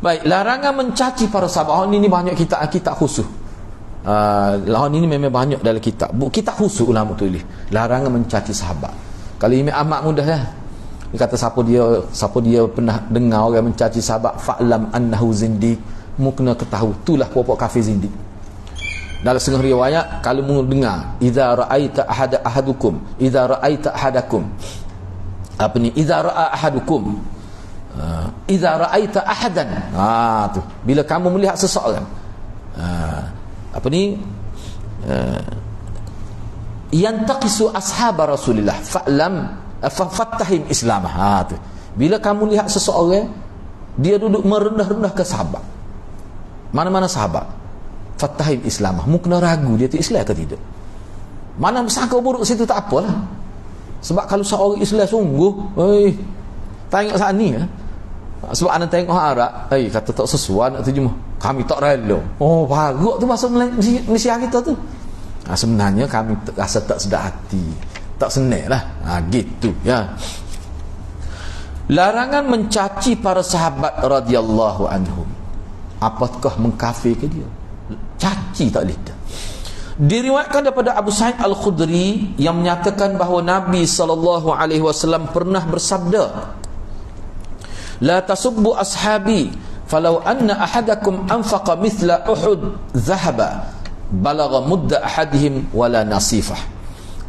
Baik, larangan mencaci para sahabat. Ini banyak kitab khusus. Lawan ini memang banyak dalam kitab. Kitab khusus ulama tulis. Larangan mencaci sahabat. Kalau Imam Ahmad mudah lah. Dia kata siapa dia pernah dengar orang mencaci sahabat, fa'lam annahu zindiq, mu kena ketahui itulah pokok kafir zindiq. Dalam setengah riwayat kalau mu dengar idza ra'aita ahadukum idza ra'aita ahadakum idza ra'a ahadukum idza ra'aita ahadan, tu bila kamu melihat seseorang yantaqisu ashab Rasulillah fa'lam fattahim islamah. Tu bila kamu lihat seseorang dia duduk merendah-rendah ke sahabat, mana-mana sahabat, fattahim islamah, mu kena ragu dia tu Islam ke tidak. Mana bersangka buruk situ tak apalah. Sebab kalau seorang Islam sungguh, tengok saat ni sebab anda tengok Arab, kata tak sesuai nak terjemah, kami tak rela. Bagus tu bahasa Malaysia kita tu. Sebenarnya kami rasa tak sedar hati, tak senang lah. Gitu ya. Larangan mencaci para sahabat radhiyallahu anhum. Apakah mengkafirkan dia? Caci tak boleh dah. Diriwayatkan daripada Abu Sa'id Al-Khudri yang menyatakan bahawa Nabi SAW pernah bersabda, la tasubbu ashabi falau anna ahadakum anfaqa mithla Uhud zahaba balagha mudda ahadihim wala nasifah.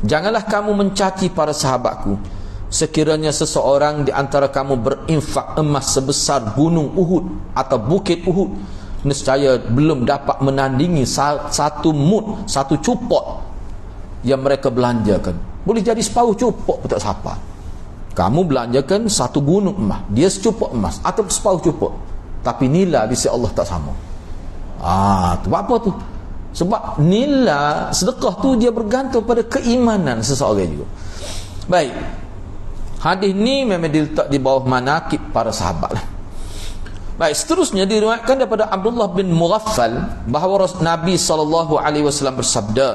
Janganlah kamu mencaci para sahabatku sekiranya seseorang di antara kamu berinfak emas sebesar gunung Uhud atau bukit Uhud, nescaya belum dapat menandingi satu mud, satu cupot yang mereka belanjakan. Boleh jadi separuh cupot pun tak siapa. Kamu belanjakan satu gunung emas, dia secupot emas atau separuh cupot, tapi nilai di sisi Allah tak sama. Tu apa tu? Sebab nilai sedekah tu dia bergantung pada keimanan seseorang juga. Baik, hadis ni memang diletak di bawah manaqib para sahabat lah. Baik, seterusnya diriwayatkan daripada Abdullah bin Mughaffal bahawa Nabi SAW bersabda,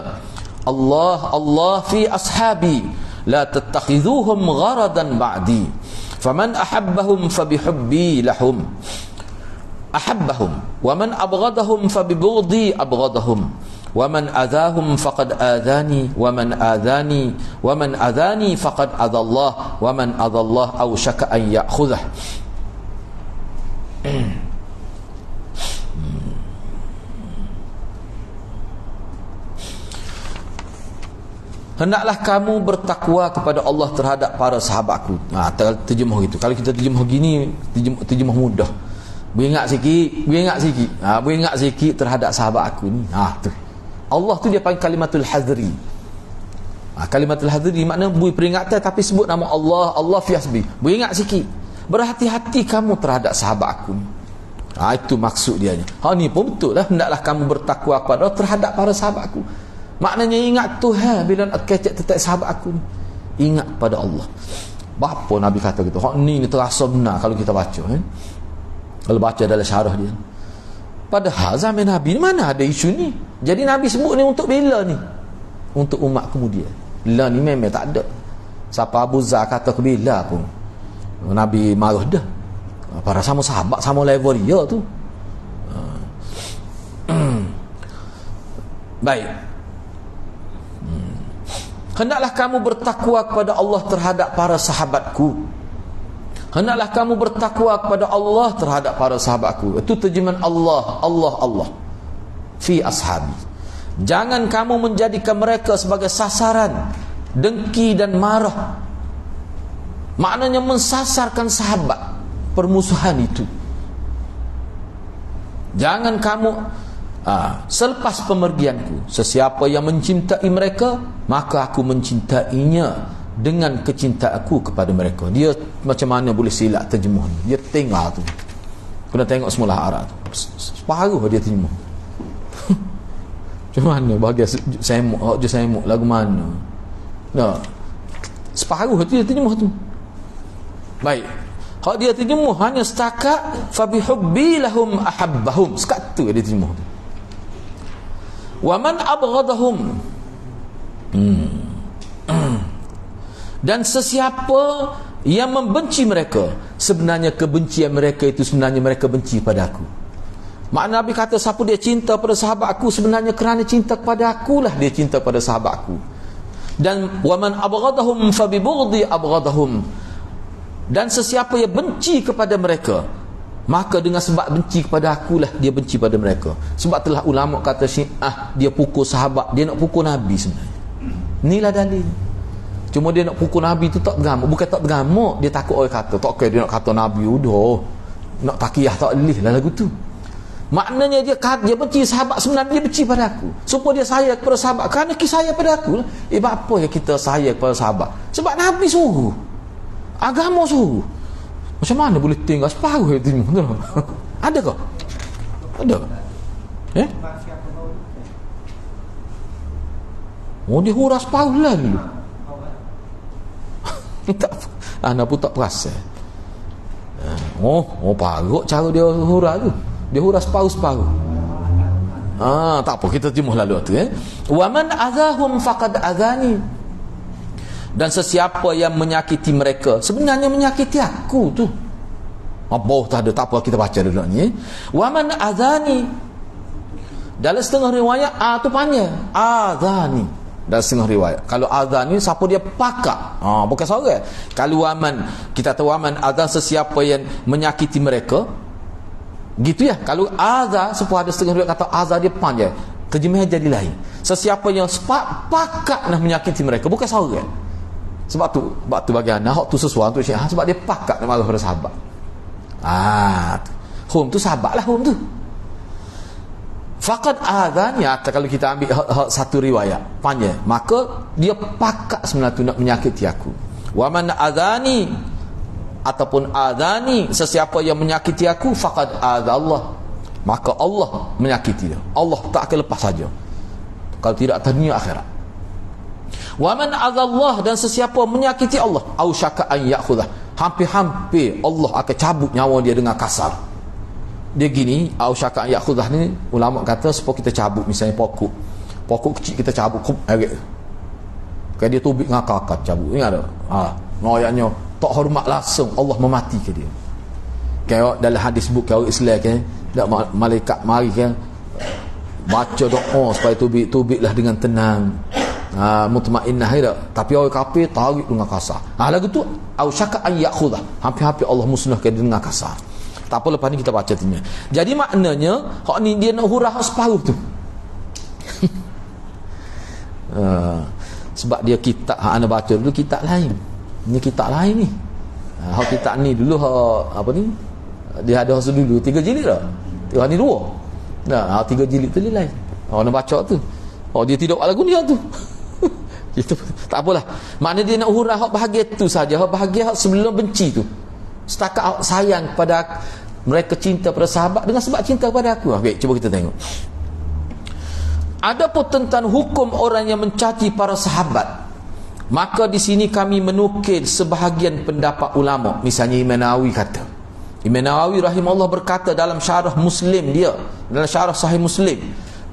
Allah fi ashabi la tattakhidhuhum gharadan ba'di faman ahabbahum fabihubbi lahum ahabbahum wa man abghadahum fabibughdi abghadahum wa man adahum faqad adani wa man adani faqad adallah wa man adallah aw syaka an ya'khudhah. hendaklah kamu bertakwa kepada Allah terhadap para sahabatku. Terjemah gitu. Kalau kita terjemah gini, terjemah mudah. Beringat sikit terhadap sahabat aku ni. Tu. Allah tu dia panggil kalimatul hadri. Kalimatul hadri makna bui peringatan tapi sebut nama Allah, Allah fi hasbi. Beringat sikit. Berhati-hati kamu terhadap sahabat aku ni. Itu maksud dia ni. Ni pun betul lah, hendaklah kamu bertakwa kepada Allah terhadap para sahabat aku. Maknanya ingat Tuhan bila nak kecek tetap sahabat aku ni. Ingat pada Allah. Bapa Nabi kata gitu. Ni terasa benar kalau kita baca Kalau baca dalam syarah dia. Padahal zaman Nabi ni mana ada isu ni. Jadi Nabi sebut ni untuk bila ni? Untuk umat kemudian. Bila ni memang tak ada. Siapa Abu Zar kata ke bila pun Nabi marah dah. Para sama sahabat sama level dia tu. Baik. Hendaklah kamu bertakwa kepada Allah terhadap para sahabatku. Hendaklah kamu bertakwa kepada Allah terhadap para sahabatku. Itu terjemahan Allah fi ashabi. Jangan kamu menjadikan mereka sebagai sasaran dengki dan marah. Maknanya mensasarkan sahabat permusuhan itu. Jangan kamu selepas pemergianku, sesiapa yang mencintai mereka, maka aku mencintainya dengan kecintaanku kepada mereka. Dia macam mana boleh silap terjemah ni? Dia tinggal tu. Kena tengok semula arah tu. Separuh dia terjemah. Macam mana bahagian semuk lagu mana? Separuh dia terjemah tu. Baik. Kalau dia terjemah hanya setakat fabihubbi lahum ahabbahum. Sekat tu dia terjemah tu. Wa man abghadahum. Dan sesiapa yang membenci mereka, sebenarnya kebencian mereka itu sebenarnya mereka benci pada aku. Makna Nabi kata siapa dia cinta pada sahabat aku, sebenarnya kerana cinta kepada akulah dia cinta pada sahabat aku. Dan wa man abghadahum fabibughdi abghadahum. Dan sesiapa yang benci kepada mereka, maka dengan sebab benci kepada akulah dia benci pada mereka. Sebab telah ulama kata Syiah dia pukul sahabat, dia nak pukul Nabi sebenarnya. Inilah dalil. Cuma dia nak pukul Nabi tu tak bergamuk. Bukan tak bergamuk, dia takut orang kata tak kira dia nak kata Nabi udah nak takiyah tak lih lah lagu tu. Maknanya dia benci sahabat, sebenarnya dia benci pada aku. Supaya dia sayang kepada sahabat. Kerana kita sayang pada aku lah. Apa yang kita sayang kepada sahabat? Sebab Nabi suruh, agama suruh. Macam mana boleh tinggal separuh itu? Ada ke? Ada. Dia huras separuh lah dulu. Tak, anak pun tak perasan. Parut cara dia huras tu. Dia huras separuh-separuh. Tak apa, kita terjemuh lalu tu. Wa man azahum faqad azani. Dan sesiapa yang menyakiti mereka, sebenarnya menyakiti aku tu. Tak ada, tak apa, kita baca dulu ni. Wa man azani. Dalam setengah riwayat tu panjang. Azani. Dalam setengah riwayat. Kalau azan ni siapa dia pakak. Bukan seorang. Kalau waman, kita tahu waman azan sesiapa yang menyakiti mereka. Gitu ya. Kalau azan, sepuluh ada setengah riwayat kata azan dia panjang. Terjemahan jadi lain. Sesiapa yang pakak nak menyakiti mereka, bukan seorang. Sebab tu bagi anak hak tu sesuatu Syiah, sebab dia pakak nak marah pada sahabat. Hum tu sahabat lah hum tu. Faqad adhan, ya, kalau kita ambil satu riwayat panjang, maka dia pakak sebenarnya tu nak menyakiti aku. Wa man adhani ataupun adhani, sesiapa yang menyakiti aku faqad adallah, maka Allah menyakiti dia. Allah tak akan lepas saja kalau tidak atas dunia akhirat. Wa man adallah, dan sesiapa menyakiti Allah au syaka an ya'khudhah, hampir-hampir Allah akan cabut nyawa dia dengan kasar. Dia gini, au syaka an ya'khudhah ni ulama kata supaya kita cabut misalnya pokok kecil kita cabut arit. Kayak dia tubik dengan akar cabut. Ingat tak? Noyaknya tak hormat langsung Allah mematikan dia. Kayak dalam hadis sebut kalau Islam kan, dak malaikat mari kan baca doa supaya tubiklah dengan tenang. Mutmainnah tak, tapi orang kafir tarik dengan kasar. Lagu tu au syaka an ya'khudhah, hampir-hampir Allah musnahkan dengan kasar. Tak apa, lepas ni kita baca tinya. Jadi maknanya hak ni dia nak hurah separuh tu. Sebab dia kitab hak anda baca dulu kitab lain. Ni kitab lain ni. Hak kitab ni dulu hak apa ni? Dia ada hak dulu 3 jilid dah. Hak ni 2. Nah, 3 jilid tu lain. Anda baca tu. Dia tidak lagu dia tu. Itu tak apalah. Maknanya dia nak hurah hak bahagia tu saja. Hak bahagia hak sebelum benci tu. Setakat hak sayang kepada mereka, cinta pada sahabat dengan sebab cinta kepada aku. Okey, cuba kita tengok. Adapun tentang hukum orang yang mencaci para sahabat, maka di sini kami menukil sebahagian pendapat ulama. Misalnya Imam Nawawi kata, Imam Nawawi rahimahullah berkata dalam syarah Muslim dia, dalam syarah Sahih Muslim,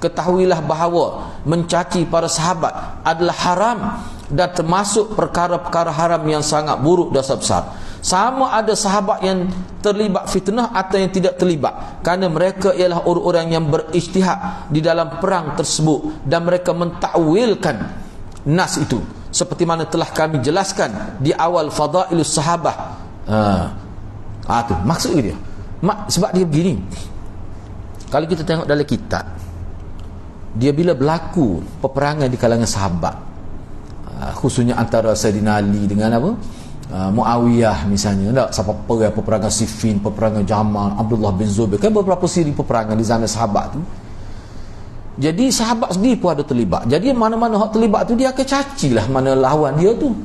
ketahuilah bahawa mencaci para sahabat adalah haram dan termasuk perkara-perkara haram yang sangat buruk, dosa besar. Sama ada sahabat yang terlibat fitnah atau yang tidak terlibat, kerana mereka ialah orang-orang yang berijtihad di dalam perang tersebut dan mereka mentakwilkan nas itu seperti mana telah kami jelaskan di awal Fadailus Sahabah. Tu maksud dia. Sebab dia begini, kalau kita tengok dalam kitab, dia bila berlaku peperangan di kalangan sahabat, khususnya antara Sayyidina Ali dengan apa, Muawiyah misalnya, tak siapa perang, peperangan Siffin, peperangan Jamal, Abdullah bin Zubair, kan beberapa siri peperangan di zaman sahabat tu. Jadi sahabat sendiri pun ada terlibat. Jadi mana-mana hak terlibat tu dia akan cacilah mana lawan dia tu.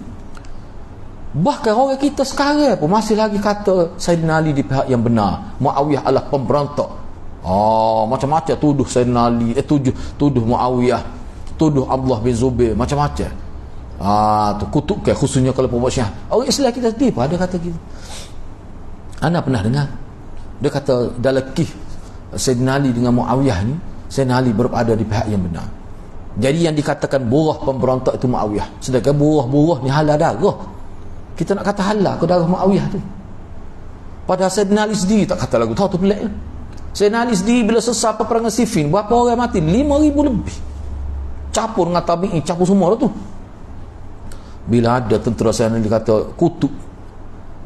Bahkan orang kita sekarang pun masih lagi kata Sayyidina Ali di pihak yang benar, Muawiyah adalah pemberontak. Macam-macam tuduh Sayyidina Ali, tuduh Muawiyah, tuduh Abdullah bin Zubair, macam-macam. Tu kutukan, khususnya kalau pembuat Syiah. Orang Islam kita sendiri pun ada kata gitu. Anda pernah dengar dia kata dalam kisah Sayyidina Ali dengan Muawiyah ni, Sayyidina Ali berada di pihak yang benar. Jadi yang dikatakan buruh pemberontak itu Muawiyah, sedangkan buruh ni halal darah. Kita nak kata halal ke darah Muawiyah tu. Padahal Sayyidina Ali sendiri tak kata lagu tu pelik. Sayyidina Ali sendiri bila selesai peperangan Siffin, berapa orang mati? 5,000 lebih. Campur dengan tabi'in, campur semua tu. Bila ada tentera Sayyidina Ali kata kutuk,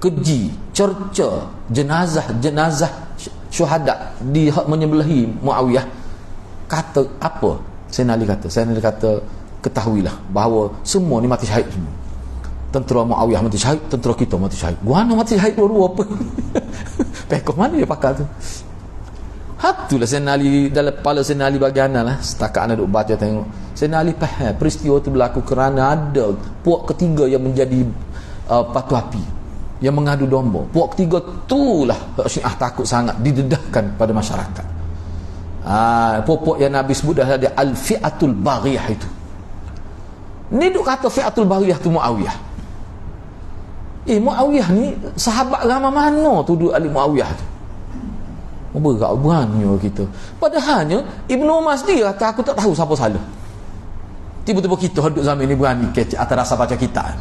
keji, cerca jenazah syuhada di menyembelihi Muawiyah, kata apa? Sayyidina Ali kata ketahuilah bahawa semua ni mati syahid semua. Tentera Muawiyah mati syahid, tentera kita mati syahid. Guana mati syahid dua-dua apa? Pekoh mana dia pakar tu? Hatulah Sayyidina Ali, dalam kepala Sayyidina Ali bagian lah, setakat anda duk baca tengok, Sayyidina Ali faham peristiwa itu berlaku kerana ada puak ketiga yang menjadi patu api, yang mengadu domba. Puak ketiga itulah Syiah takut sangat didedahkan pada masyarakat. Puak yang Nabi sebut dah ada al-fi'atul baghiyah itu. Ni duk kata fi'atul baghiyah tu Muawiyah. Muawiyah ni sahabat ramai mana tuduh Ali Muawiyah tu. Berat berani kita. Padahalnya Ibnu Umar sendiri kata aku tak tahu siapa salah. Tiba-tiba kita duduk zaman ni berani kecek atas rasa baca kitab.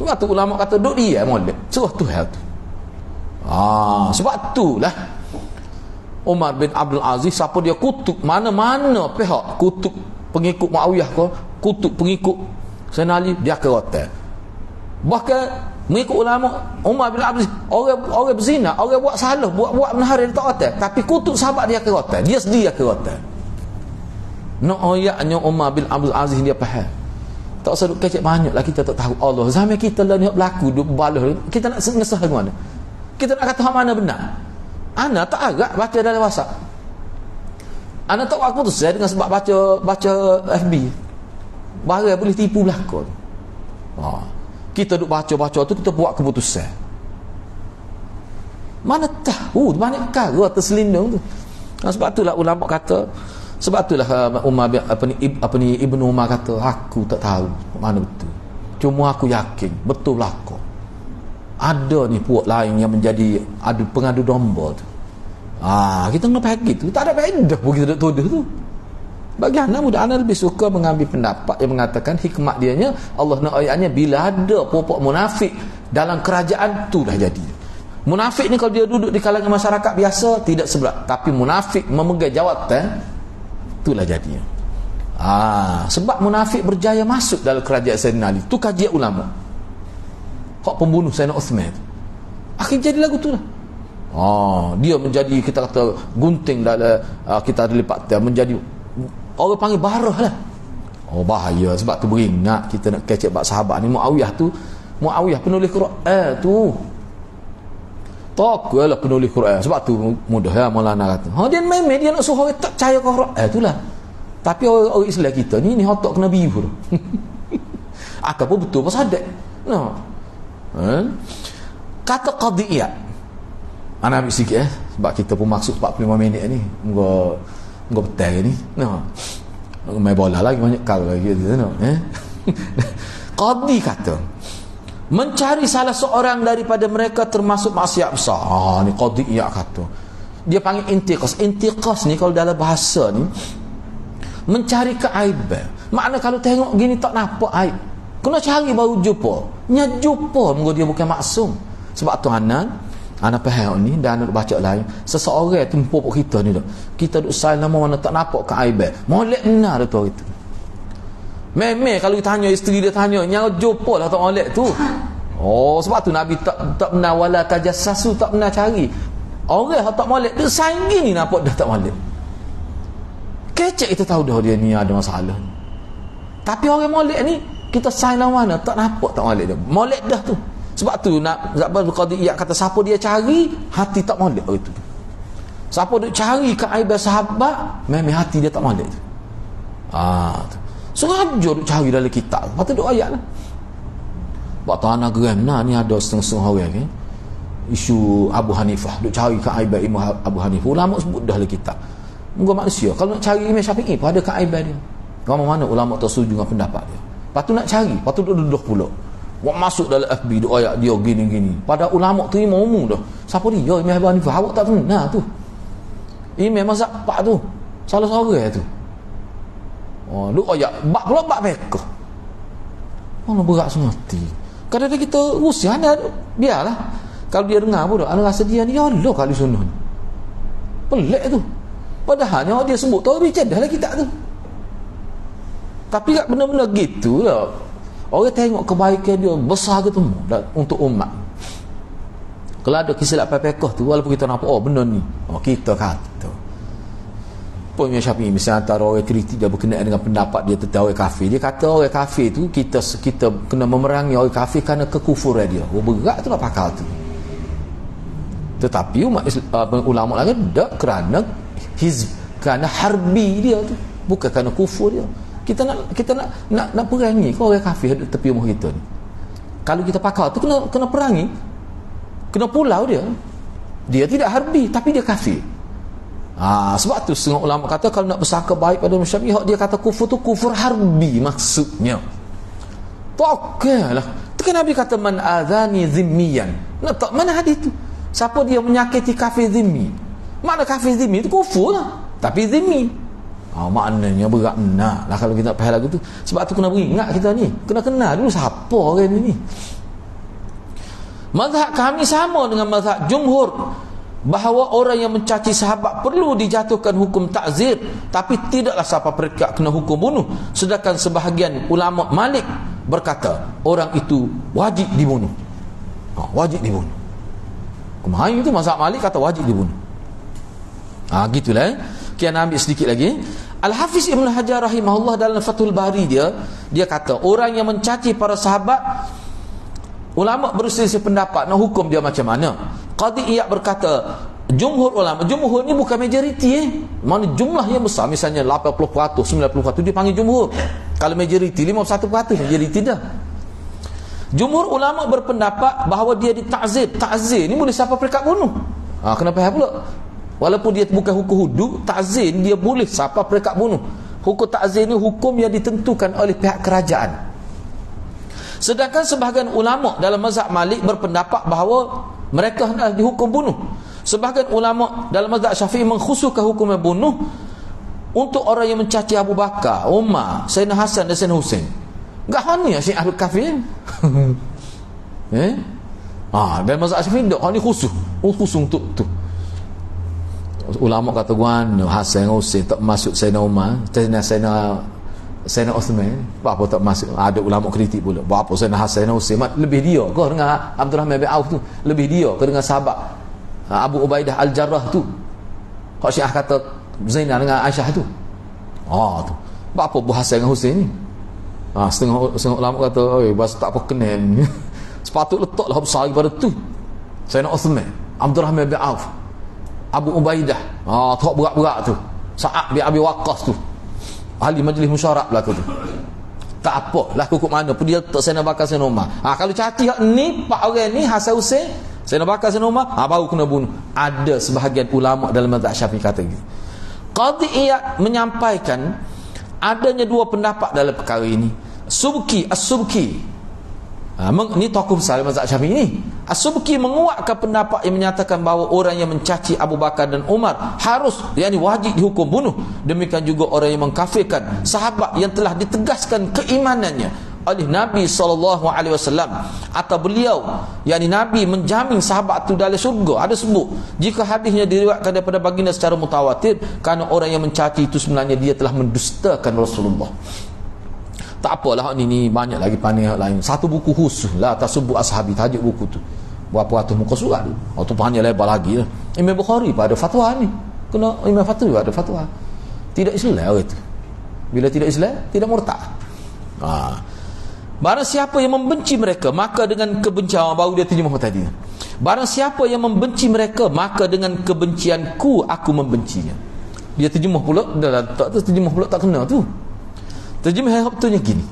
Sebab tu ulama kata duduk dia molek suruh tu hal tu. Sebab itulah Umar bin Abdul Aziz, siapa dia kutuk mana-mana pihak, kutuk pengikut Muawiyah ke, kutuk pengikut Sayyidina Ali, dia akan rotan. Bahkan mengikut ulama Umar bin Abdul Aziz, orang berzina, orang buat salah, buat benar dia tak rotan, tapi kutuk sahabat dia akan rotan, dia sendiri akan rotan. Ayatnya Umar bin Abdul Aziz dia faham. Tak usah duk kecek banyaklah kita tak tahu. Allah zaman kita lah ni berlaku duk balah, kita nak ngesah ke mana? Kita nak kata hak mana benar? Ana tak agak baca dalam WhatsApp. Ana tak aku tu saya dengan sebab baca FB. Barang boleh tipu belakang. Kita duk baca tu kita buat keputusan. Mana tahu banyak perkara terselindung tu. Sebab itulah ulama kata, sebab itulah Umar Ibnu Umar kata aku tak tahu mana betul. Cuma aku yakin betul belakang. Ada ni puak lain yang menjadi pengadu domba tu. Kita kena pakai gitu. Tak ada faedah pun kita tuduh tu. Bagi ana mudah ana lebih suka mengambil pendapat yang mengatakan hikmat dianya Allah nak ayatnya bila ada puak munafik dalam kerajaan tu dah jadi. Munafik ni kalau dia duduk di kalangan masyarakat biasa tidak seberat, tapi munafik memegang jawatan itulah jadinya. Sebab munafik berjaya masuk dalam kerajaan Sayyidina Ali. Tu kajian ulama. Hak pembunuh Sayyidina Uthman. Akhirnya jadi lagu tu lah. Dia menjadi kita kata gunting dalam kita ada lipat dia menjadi orang panggil barah lah. Oh bahaya, sebab tu beringat kita nak kecek bab sahabat ni. Muawiyah penulis Quran tu. Taklah penulis Quran. Sebab tu mudah ya Maulana kata. Dia memang dia nak suruh orang tak percaya ke Quran itulah. Tapi orang Islam kita ni hotok kena biu tu. Akak pun betul pasal ada. No. Kata qadiyah. Ana ambil sikit sebab kita pun maksud 45 minit ni. Moga betul ni. No. Main bola lagi banyak kali lagi no. Qadi kata mencari salah seorang daripada mereka termasuk maksiat besar. Ni qadiyah kata. Dia panggil intiqas. Intiqas ni kalau dalam bahasa ni mencari keaiban. Makna kalau tengok gini tak nampak aib, kena cari baru jumpa. Nya jumpa moga dia bukan maksum. Sebab tu anak faham ni dan anak baca lain. Seseorang tu empuk kita ni dak. Kita duk sai nama mana tak nampak keaiban. Molek benar tu itu. Memang kalau ditanya isteri dia tanya, nya jumpa lah tak molek tu. Oh sebab tu Nabi tak pernah wala tajassasu, tak pernah cari. Orang tak molek dia saing gini nampak dah tak molek. Kecek kita tahu dah dia ni ada masalah ni. Tapi orang molek ni kita sign lah mana tak nampak tak molek dia. Molek dah tu. Sebab tu nak Zabal Qadiyah kata siapa dia cari hati tak molek itu. Siapa dia cari keaiban sahabat memang hati dia tak molek tu. Tu. Sengaja duk cari dalam kitab. Patut duk ayat lah. Sebab tu anak geram ni ada setengah-setengah orang kan. Isu Abu Hanifah duk cari keaiban Imam Abu Hanifah. Ulama sebut dah dalam kitab. Moga manusia kalau nak cari Imam Syafi'i pun ada keaiban dia. Mana ulama tak setuju dengan pendapat dia. Lepas tu nak cari, lepas tu duduk pula. Wak masuk dalam FB duk ayat dia gini-gini. Pada ulama terima umum dah. Siapa dia? Imam Abu Hanifah. Awak tak kenal tu. Imam mazhab pak tu. Salah seorang tu. Duk ayat bab pula bab fiqh. Mana berat semati. Kadang-kadang kita usia anda biarlah. Kalau dia dengar pun anda rasa dia ni Allah kali sunnah ni. Pelik tu. Padahal yang dia sebut tahu bicara dah lah kita tu. Tapi tak benar-benar gitu lah. Orang tengok kebaikan dia besar ke tu untuk umat. Kalau ada kesilapan fiqh tu walaupun kita nampak benar ni. Kita kata. Pun Imam Syafi'i misalnya antara orang kritik dia berkenaan dengan pendapat dia tentang orang kafir. Dia kata orang kafir tu kita kena memerangi orang kafir kerana kekufuran dia. Berat tu lah pakal tu. Tetapi ulama lagi tak kerana kerana harbi dia tu, bukan kerana kufur dia. Kita nak perangi kau orang kafir di tepi rumah kita ni. Kalau kita pakar tu kena perangi, kena pulau dia. Dia tidak harbi tapi dia kafir. Sebab tu setengah ulama kata kalau nak bersangka baik pada Syafi'i, dia kata kufur tu kufur harbi maksudnya. Taklah. Tu kan Nabi kata man azani zimmiyan. Tak mana hadis tu? Siapa dia menyakiti kafir zimmi? Makna kafir zimmi tu kufur lah. Tapi zimmi. Maknanya berat nak lah kalau kita nak faham lagu tu. Sebab tu kena beringat kita ni. Kena kenal dulu siapa orang ni. Mazhab kami sama dengan mazhab jumhur. Bahawa orang yang mencaci sahabat perlu dijatuhkan hukum ta'zir. Tapi tidaklah siapa mereka kena hukum bunuh. Sedangkan sebahagian ulama Malik berkata orang itu wajib dibunuh. Wajib dibunuh. Kemahin itu mazhab Malik kata wajib dibunuh. Gitulah. Kita ambil sedikit lagi. Al-Hafiz Ibn Hajar rahimahullah dalam Fathul Bari dia kata orang yang mencaci para sahabat, ulama berselisih pendapat nak hukum dia macam mana. Qadi Iyad berkata jumhur ulama, jumhur ni bukan majoriti mana jumlah yang besar, misalnya 80%, 90% dia panggil jumhur. Kalau majoriti 51% majoriti dah. Jumhur ulama berpendapat bahawa dia ditakzir. Takzir ni boleh siapa perekat bunuh. Kenapa pula? Walaupun dia bukan hukum hudud, takzir dia boleh siapa perekat bunuh. Hukum takzir ni hukum yang ditentukan oleh pihak kerajaan. Sedangkan sebahagian ulama dalam mazhab Malik berpendapat bahawa mereka hendak dihukum bunuh. Sebahagian ulama dalam mazhab Syafi'i mengkhususkan hukuman bunuh untuk orang yang mencaci Abu Bakar, Umar, Sayyidina Hasan dan Sayyidina Husain. Enggak hanya Syekh Ahlul Kafir. Dalam mazhab Syafi'i tak ni khusus. Khusus untuk tu. Ulama kata Hasan Husain tak masuk Sayyidina Umar, Sayyidina Uthman, apa tak masuk. Ada ulama kritik pula. Apa Sayyidina Hasan Husain lebih dia ke dengan Abdul Rahman bin Auf tu? Lebih dia ke dengan sahabat Abu Ubaidah Al-Jarrah tu? Hak Syiah kata Zainal dengan Aisyah tu. Tu. Apa bahasa dengan Husain ni? Setengah ulama kata, oi bahasa tak apa kenal ni. Sepatut letaklah besar daripada tu. Sayyidina Uthman, Abdurrahman bin Auf, Abu Ubaidah, tak berat-berat tu. Sa'ad bin Abi Waqqas tu. Ahli majlis musyawarah belaka tu. Tak apa lah kukuk mana pun dia letak Sayyidina Bakar Sayyidina Umar. Kalau caci hak ni, pak orang ni Hasan Husain, Sayyidina Bakar Sayyidina Umar, baru kena bunuh. Ada sebahagian ulama dalam mazhab Syafi'i kata gitu. Qadhi Iyad menyampaikan adanya dua pendapat dalam perkara ini. As-Subki ni tokoh besar mazhab Syafi'i ni. As-Subki menguatkan pendapat yang menyatakan bahawa orang yang mencaci Abu Bakar dan Umar harus, yakni wajib dihukum bunuh. Demikian juga orang yang mengkafirkan sahabat yang telah ditegaskan keimanannya oleh Nabi SAW atau beliau, yakni Nabi menjamin sahabat itu dalam syurga. Ada sebut jika hadisnya diriwayatkan daripada baginda secara mutawatir, kerana orang yang mencaci itu sebenarnya dia telah mendustakan Rasulullah. Tak apalah, ni banyak lagi pandai lain. Satu buku khusus lah tasubbu ashabi, tajuk buku tu berapa ratus muka surat tu. Tu panjang lebar lagi lah. Imam Bukhari pun ada fatwa ni. Kena Imam Fatwa ada fatwa. Tidak Islam orang tu. Bila tidak Islam, tidak murtad. Barang siapa yang membenci mereka, maka dengan kebencian, baru dia terjemah tadi. Barang siapa yang membenci mereka, maka dengan kebencianku aku membencinya. Dia terjemah pula, tak terjemah pula tak kena tu. Terjemah betulnya gini.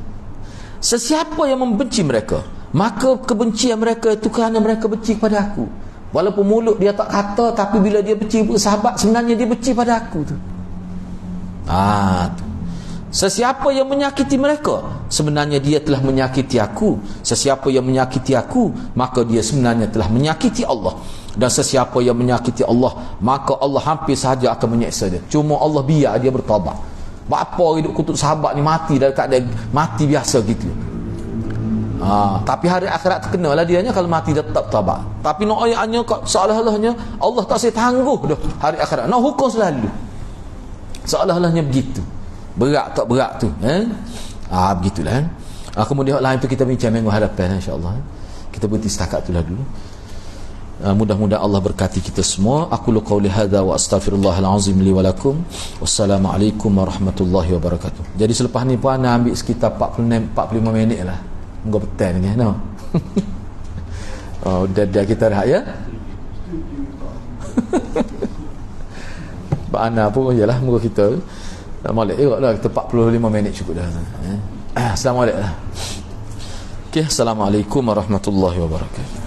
Sesiapa yang membenci mereka, maka kebencian mereka itu kerana mereka benci kepada aku. Walaupun mulut dia tak kata, tapi bila dia benci sahabat, sebenarnya dia benci pada aku tu. Tu. Sesiapa yang menyakiti mereka, sebenarnya dia telah menyakiti aku. Sesiapa yang menyakiti aku, maka dia sebenarnya telah menyakiti Allah. Dan sesiapa yang menyakiti Allah, maka Allah hampir sahaja akan menyeksa dia. Cuma Allah biar dia bertaubat. Apa hidup kutub sahabat ni mati dalam keadaan mati biasa gitu. Tapi hari akhirat terkenalah dianya kalau mati dia tetap taubat. Tapi nak ayatnya seolah-olahnya Allah tak saya tangguh dah hari akhirat. Nak hukum selalu. Seolah-olahnya begitu. Berat tak berat tu, begitulah. Kemudian lain tu kita bincang minggu hadapan insya-Allah. Kita berhenti setakat itulah dulu. Mudah-mudahan Allah berkati kita semua. Aku qauli hadza wa astaghfirullahal azim li wa lakum. Wassalamualaikum warahmatullahi wabarakatuh. Jadi selepas ni puan nak ambil sekitar 45 minit lah. Munggu petang ni no. Dah kita rehat ya. Pak Ana pun yalah munggu kita molek juga lah, kita 45 minit cukup dah. Assalamualaikum. Assalamualaikum warahmatullahi wabarakatuh.